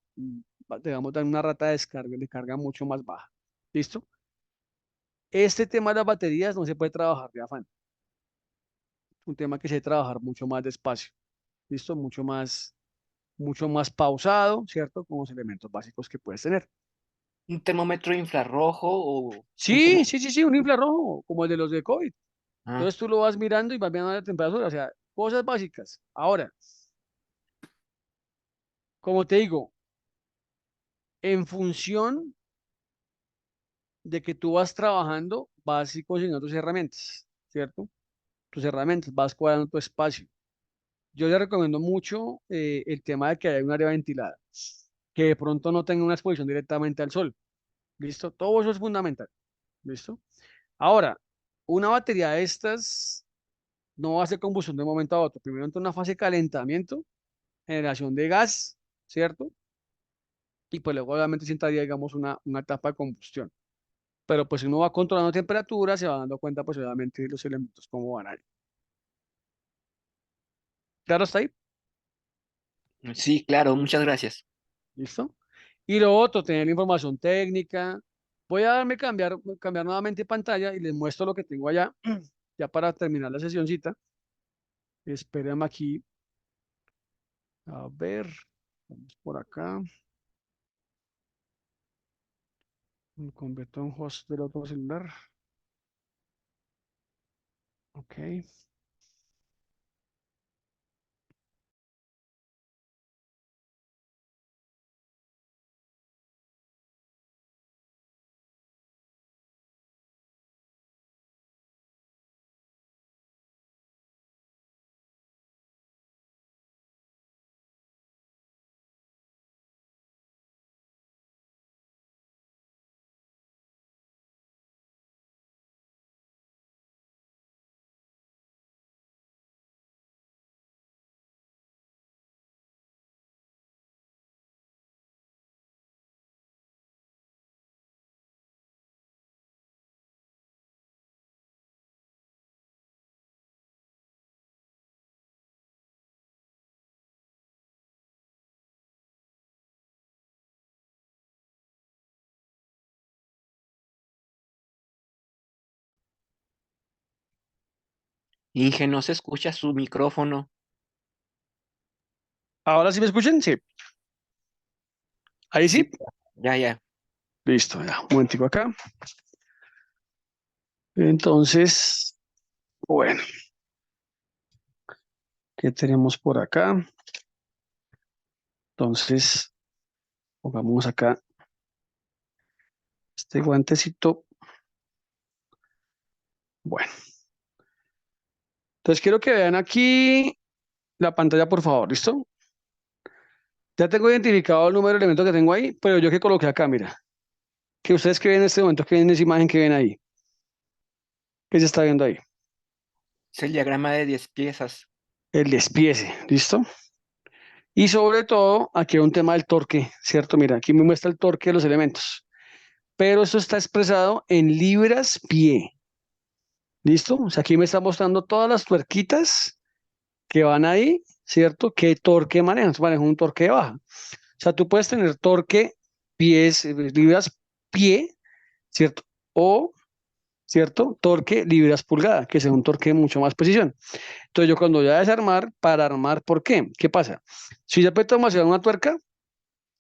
digamos, dar una rata de carga mucho más baja. ¿Listo? Este tema de las baterías no se puede trabajar de afán. Es un tema que se debe trabajar mucho más despacio. ¿Listo? Mucho más pausado, ¿cierto? Con los elementos básicos que puedes tener. ¿Un termómetro infrarrojo o un Sí, sí, sí, sí, un infrarrojo, como el de los de COVID. Ah, Entonces tú lo vas mirando y vas viendo la temperatura, o sea, cosas básicas. Ahora, como te digo, en función de que tú vas trabajando, vas a ir consiguiendo tus herramientas, ¿cierto? Tus herramientas, vas cuadrando tu espacio. Yo le recomiendo mucho el tema de que haya un área ventilada, que de pronto no tenga una exposición directamente al sol. ¿Listo? Todo eso es fundamental. ¿Listo? Ahora, una batería de estas no va a hacer combustión de un momento a otro. Primero entra una fase de calentamiento, generación de gas, ¿cierto? Y pues luego obviamente sí entraría, digamos, una etapa de combustión. Pero pues si uno va controlando temperatura, se va dando cuenta pues obviamente de los elementos cómo van ahí. ¿Claro está ahí? sí, claro, muchas gracias. ¿Listo? Y lo otro, tener la información técnica. Voy a cambiar nuevamente pantalla y les muestro lo que tengo allá, ya para terminar la sesioncita. Espérenme aquí. A ver, vamos por acá. Me convierto en host del otro celular. Ok. Inge, no se escucha su micrófono. ¿Ahora sí me escuchan? Sí. Ahí sí. Sí, ya. Listo, ya. Un momentico acá. Entonces, bueno, ¿qué tenemos por acá? Entonces, pongamos acá este guantecito. Bueno, entonces quiero que vean aquí la pantalla, por favor, ¿listo? Ya tengo identificado el número de elementos que tengo ahí, pero yo que coloqué acá, mira, que ustedes que ven en este momento, que ven esa imagen que ven ahí, que se está viendo ahí, Es el diagrama de 10 piezas. el despiece, ¿listo? Y sobre todo, aquí hay un tema del torque, ¿cierto? Mira, aquí me muestra el torque de los elementos, pero esto está expresado en libras-pie, ¿listo? O sea, aquí me está mostrando todas las tuerquitas que van ahí, ¿cierto? ¿Qué torque manejan? Manejan un torque de baja. O sea, tú puedes tener torque pies, libras-pie, ¿cierto? O, ¿cierto? Torque libras pulgada, que sea un torque de mucho más precisión. Entonces yo cuando voy a desarmar, para armar, ¿por qué? ¿Qué pasa? Si yo aprieto demasiado una tuerca,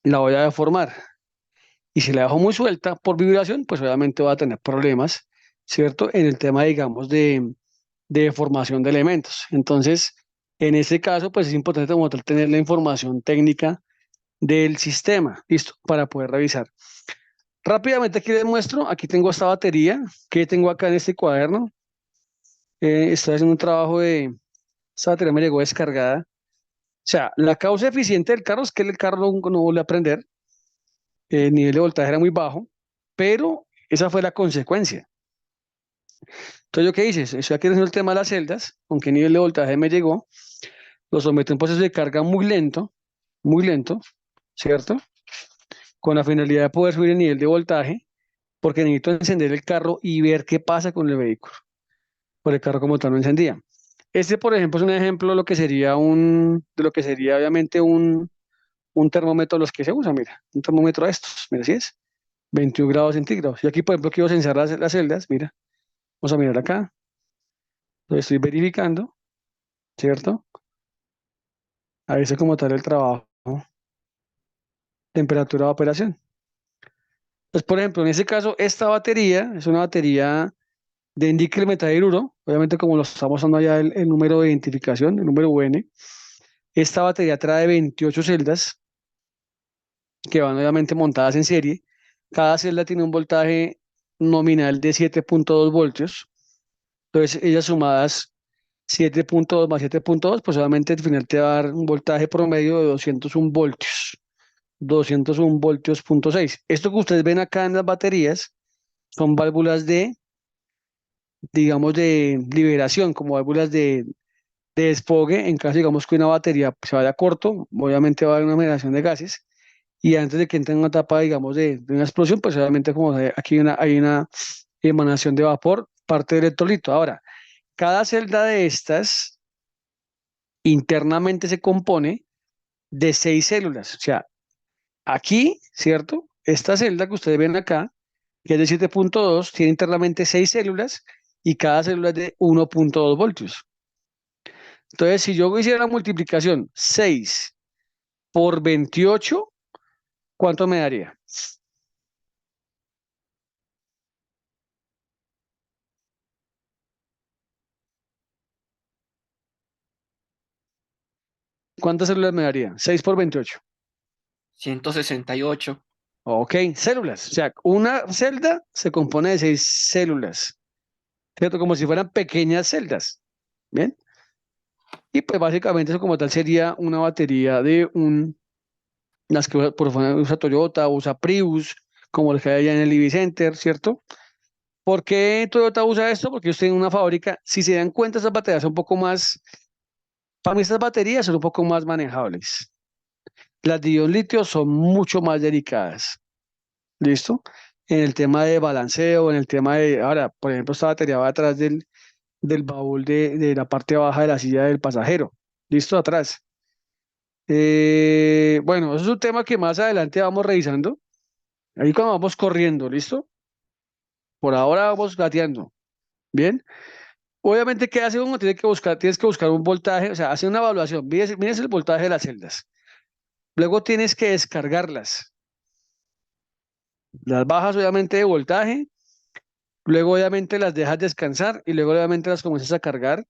la voy a deformar. Y si la dejo muy suelta por vibración, pues obviamente va a tener problemas, ¿cierto? En el tema, digamos, de deformación de elementos. Entonces, en ese caso, pues es importante como tal tener la información técnica del sistema, listo, para poder revisar. Rápidamente aquí les muestro, aquí tengo esta batería que tengo acá en este cuaderno. Estoy haciendo un trabajo de, esta batería me llegó descargada. O sea, la causa eficiente del carro es que el carro no vuelve a prender, el nivel de voltaje era muy bajo, pero esa fue la consecuencia. Entonces, ¿yo qué hice? Estoy aquí haciendo el tema de las celdas, con qué nivel de voltaje me llegó, lo someto a un proceso de carga muy lento, ¿cierto? Con la finalidad de poder subir el nivel de voltaje, porque necesito encender el carro y ver qué pasa con el vehículo, por el carro como tal no encendía. Este, por ejemplo, es un ejemplo de lo que sería obviamente un termómetro de los que se usa, mira, un termómetro de estos, mira, así es, 21 grados centígrados. Y aquí, por ejemplo, quiero censar las celdas, mira, vamos a mirar acá, lo estoy verificando, ¿cierto? Ahí dice como tal el trabajo, temperatura de operación. Pues, por ejemplo, en ese caso, esta batería es una batería de níquel metalhidruro, obviamente como lo estamos usando allá el número de identificación, el número UN. Esta batería trae 28 celdas que van obviamente montadas en serie. Cada celda tiene un voltaje nominal de 7.2 voltios. Entonces, ellas sumadas 7.2 más 7.2, pues obviamente al final te va a dar un voltaje promedio de 201 voltios. 201 voltios punto 6. Esto que ustedes ven acá en las baterías son válvulas de, digamos, de liberación, como válvulas de desfogue. En caso, digamos, que una batería se vaya corto, obviamente va a haber una generación de gases. Y antes de que entre en una etapa, digamos, de una explosión, pues obviamente como aquí hay una emanación de vapor, parte del electrolito. Ahora, cada celda de estas internamente se compone de 6 células. O sea, aquí, ¿cierto? Esta celda que ustedes ven acá, que es de 7.2, tiene internamente 6 células y cada célula es de 1.2 voltios. Entonces, si yo hiciera la multiplicación 6 por 28, ¿cuánto me daría? ¿Cuántas células me daría? 6 por 28. 168. Ok, células. O sea, una celda se compone de 6 células, ¿cierto? Como si fueran pequeñas celdas. ¿Bien? Y pues básicamente eso como tal sería una batería de las que por ejemplo usa Toyota, usa Prius, como las que hay allá en el EV Center, ¿cierto? ¿Por qué Toyota usa esto? Porque ellos tienen una fábrica, si se dan cuenta, estas baterías son un poco más, para mí estas baterías son un poco más manejables. Las de ion litio son mucho más delicadas, ¿listo? En el tema de balanceo, en el tema de, ahora, por ejemplo, esta batería va atrás del baúl de la parte baja de la silla del pasajero, ¿listo? Atrás. Bueno, eso es un tema que más adelante vamos revisando. Ahí cuando vamos corriendo, ¿listo? Por ahora vamos gateando. Bien. Obviamente, ¿qué hace uno? Tienes que buscar un voltaje, o sea, hacer una evaluación. Mires el voltaje de las celdas. Luego tienes que descargarlas. Las bajas, obviamente, de voltaje. Luego, obviamente, las dejas descansar y luego, obviamente, las comienzas a cargar,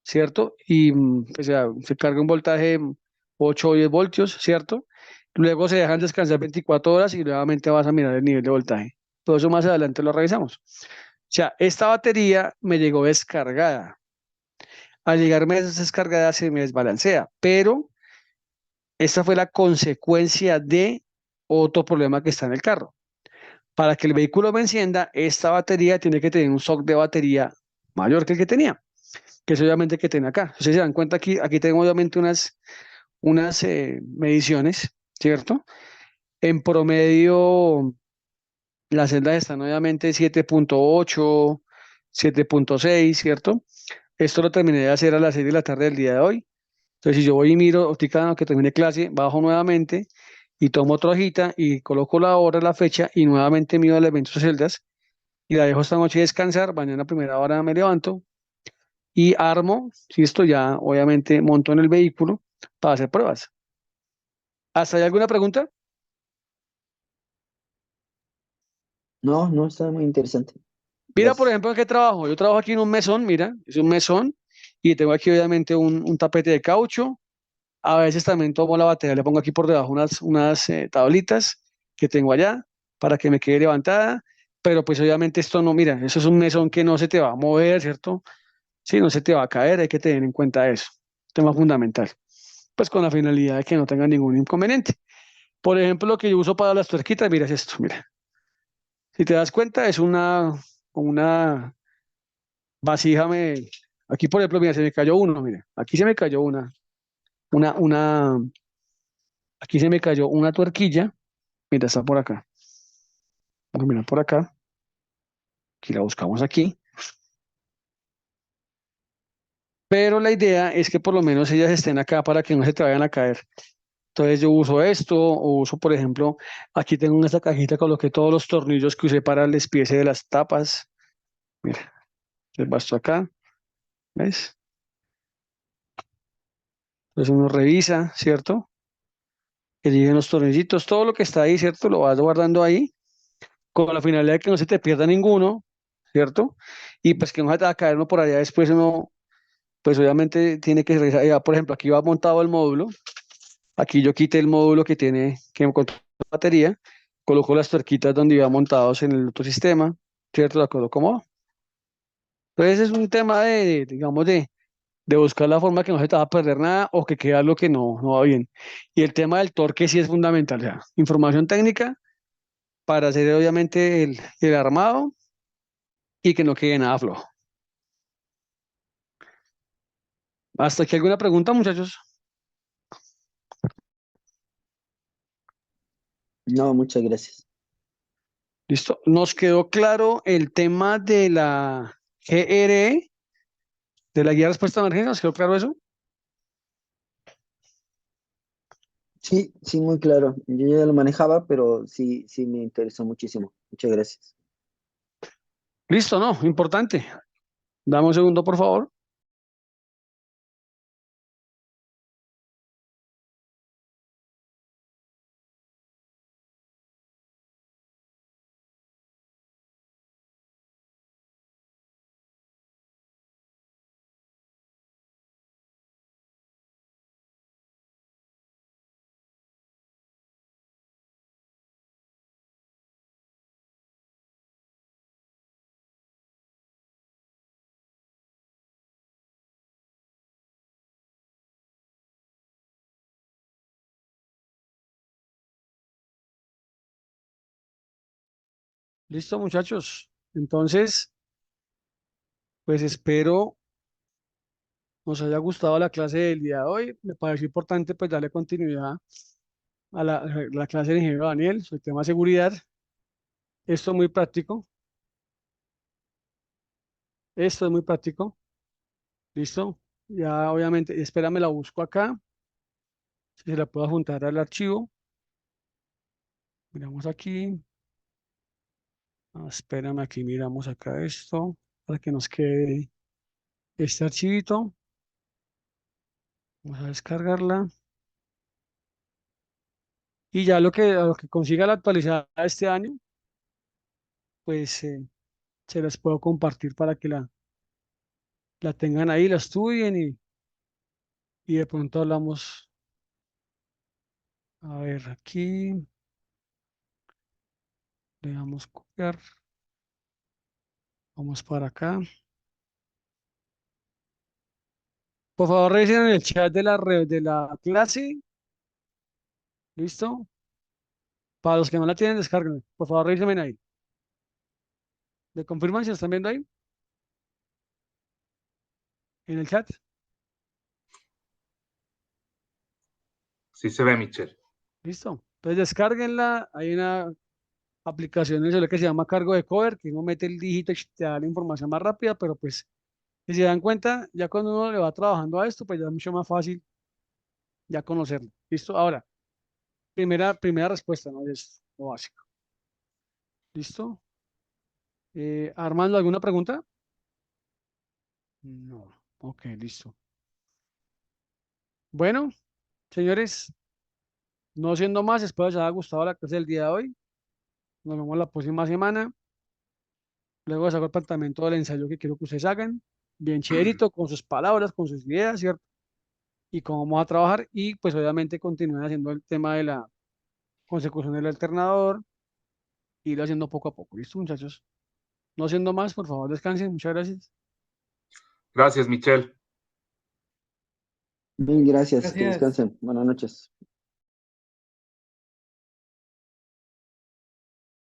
¿cierto? Y pues, se carga un voltaje 8 o 10 voltios, ¿cierto? Luego se dejan descansar 24 horas y nuevamente vas a mirar el nivel de voltaje. Todo eso más adelante lo revisamos. O sea, esta batería me llegó descargada. Al llegarme descargada se me desbalancea, pero esta fue la consecuencia de otro problema que está en el carro. Para que el vehículo me encienda, esta batería tiene que tener un stock de batería mayor que el que tenía, que es obviamente que tiene acá. Ustedes se dan cuenta aquí tengo obviamente unas mediciones, ¿cierto? En promedio, las celdas están obviamente 7.8, 7.6, ¿cierto? Esto lo terminé de hacer a las 6 de la tarde del día de hoy. Entonces, si yo voy y miro, ahorita que termine clase, bajo nuevamente y tomo otra hojita y coloco la hora, la fecha y nuevamente mido el evento celdas y la dejo esta noche descansar. Mañana a primera hora me levanto y armo, si esto ya obviamente monto en el vehículo para hacer pruebas. ¿Hasta hay alguna pregunta? No, no, está muy interesante. Mira, por Gracias. ejemplo, ¿en qué trabajo? Yo trabajo aquí en un mesón, mira, es un mesón y tengo aquí obviamente un tapete de caucho. A veces también tomo la batería, le pongo aquí por debajo unas tablitas que tengo allá para que me quede levantada, pero pues obviamente esto no, mira, eso es un mesón que no se te va a mover, ¿cierto? Sí, no se te va a caer, hay que tener en cuenta eso. Tema fundamental. Pues con la finalidad de que no tenga ningún inconveniente. Por ejemplo, lo que yo uso para las tuerquitas, mira, es esto, mira. Si te das cuenta, es una vasija, aquí por ejemplo, mira, se me cayó uno, mira, aquí se me cayó una, una, aquí se me cayó una tuerquilla. Mira, está por acá. Vamos a mirar por acá. Aquí la buscamos aquí. Pero la idea es que por lo menos ellas estén acá para que no se te vayan a caer. Entonces yo uso esto o uso, por ejemplo, aquí tengo en esta cajita, coloqué todos los tornillos que usé para el despiece de las tapas. Mira, les basto acá. ¿Ves? Entonces uno revisa, ¿cierto? Que lleguen los tornillitos, todo lo que está ahí, ¿cierto? Lo vas guardando ahí con la finalidad de que no se te pierda ninguno, ¿cierto? Y pues que no se te va a caer uno por allá después uno pues obviamente tiene que revisar, ya, por ejemplo, aquí va montado el módulo, aquí yo quité el módulo que me controla la batería, coloco las tuerquitas donde iba montados en el otro sistema, ¿cierto? La coloco como va. Entonces es un tema digamos, de buscar la forma que no se te va a perder nada o que quede algo que no va bien. Y el tema del torque sí es fundamental, o sea, información técnica para hacer obviamente el armado y que no quede nada flojo. ¿Hasta aquí alguna pregunta, muchachos? No, muchas gracias. Listo. Nos quedó claro el tema de la GRE, de la guía de respuesta a emergencia. ¿Nos quedó claro eso? Sí, sí, muy claro. Yo ya lo manejaba, pero sí, sí me interesó muchísimo. Muchas gracias. Listo, no, importante. Dame un segundo, por favor. Listo, muchachos. Entonces, pues espero nos haya gustado la clase del día de hoy. Me pareció importante pues darle continuidad a la clase del ingeniero Daniel sobre el tema de seguridad. Esto es muy práctico. Esto es muy práctico. Listo. Ya obviamente, espérame, la busco acá. Si se la puedo juntar al archivo. Miramos aquí. Espérame, aquí miramos acá esto para que nos quede. este archivito. Vamos a descargarla. Y ya a lo que consiga la actualizada este año, pues se las puedo compartir para que la tengan ahí, la estudien y de pronto hablamos. A ver, aquí le damos copiar. Vamos para acá. Por favor, revisen en el chat de de la clase. ¿Listo? Para los que no la tienen, descárguenla. Por favor, revisen ahí. ¿Me confirman si la están viendo ahí? En el chat. Sí se ve, Michelle. ¿Listo? Entonces descárguenla. Hay una aplicación en el celular que se llama Cargo de Cover, que uno mete el dígito y te da la información más rápida, pero pues, si se dan cuenta, ya cuando uno le va trabajando a esto, pues ya es mucho más fácil ya conocerlo. ¿Listo? Ahora, primera respuesta, ¿no? Es lo básico. ¿Listo? Armando, ¿alguna pregunta? No. Ok, listo. Bueno, señores, no siendo más, espero les haya gustado la clase del día de hoy. Nos vemos la próxima semana. Luego saco el planteamiento del ensayo que quiero que ustedes hagan. Bien chéverito, con sus palabras, con sus ideas, ¿cierto? Y cómo vamos a trabajar. Y pues obviamente continúen haciendo el tema de la consecución del alternador, irlo haciendo poco a poco. ¿Listo, muchachos? No siendo más, por favor, descansen. Muchas gracias. Gracias, Michelle. Mil gracias, que Gracias. descansen. Buenas noches.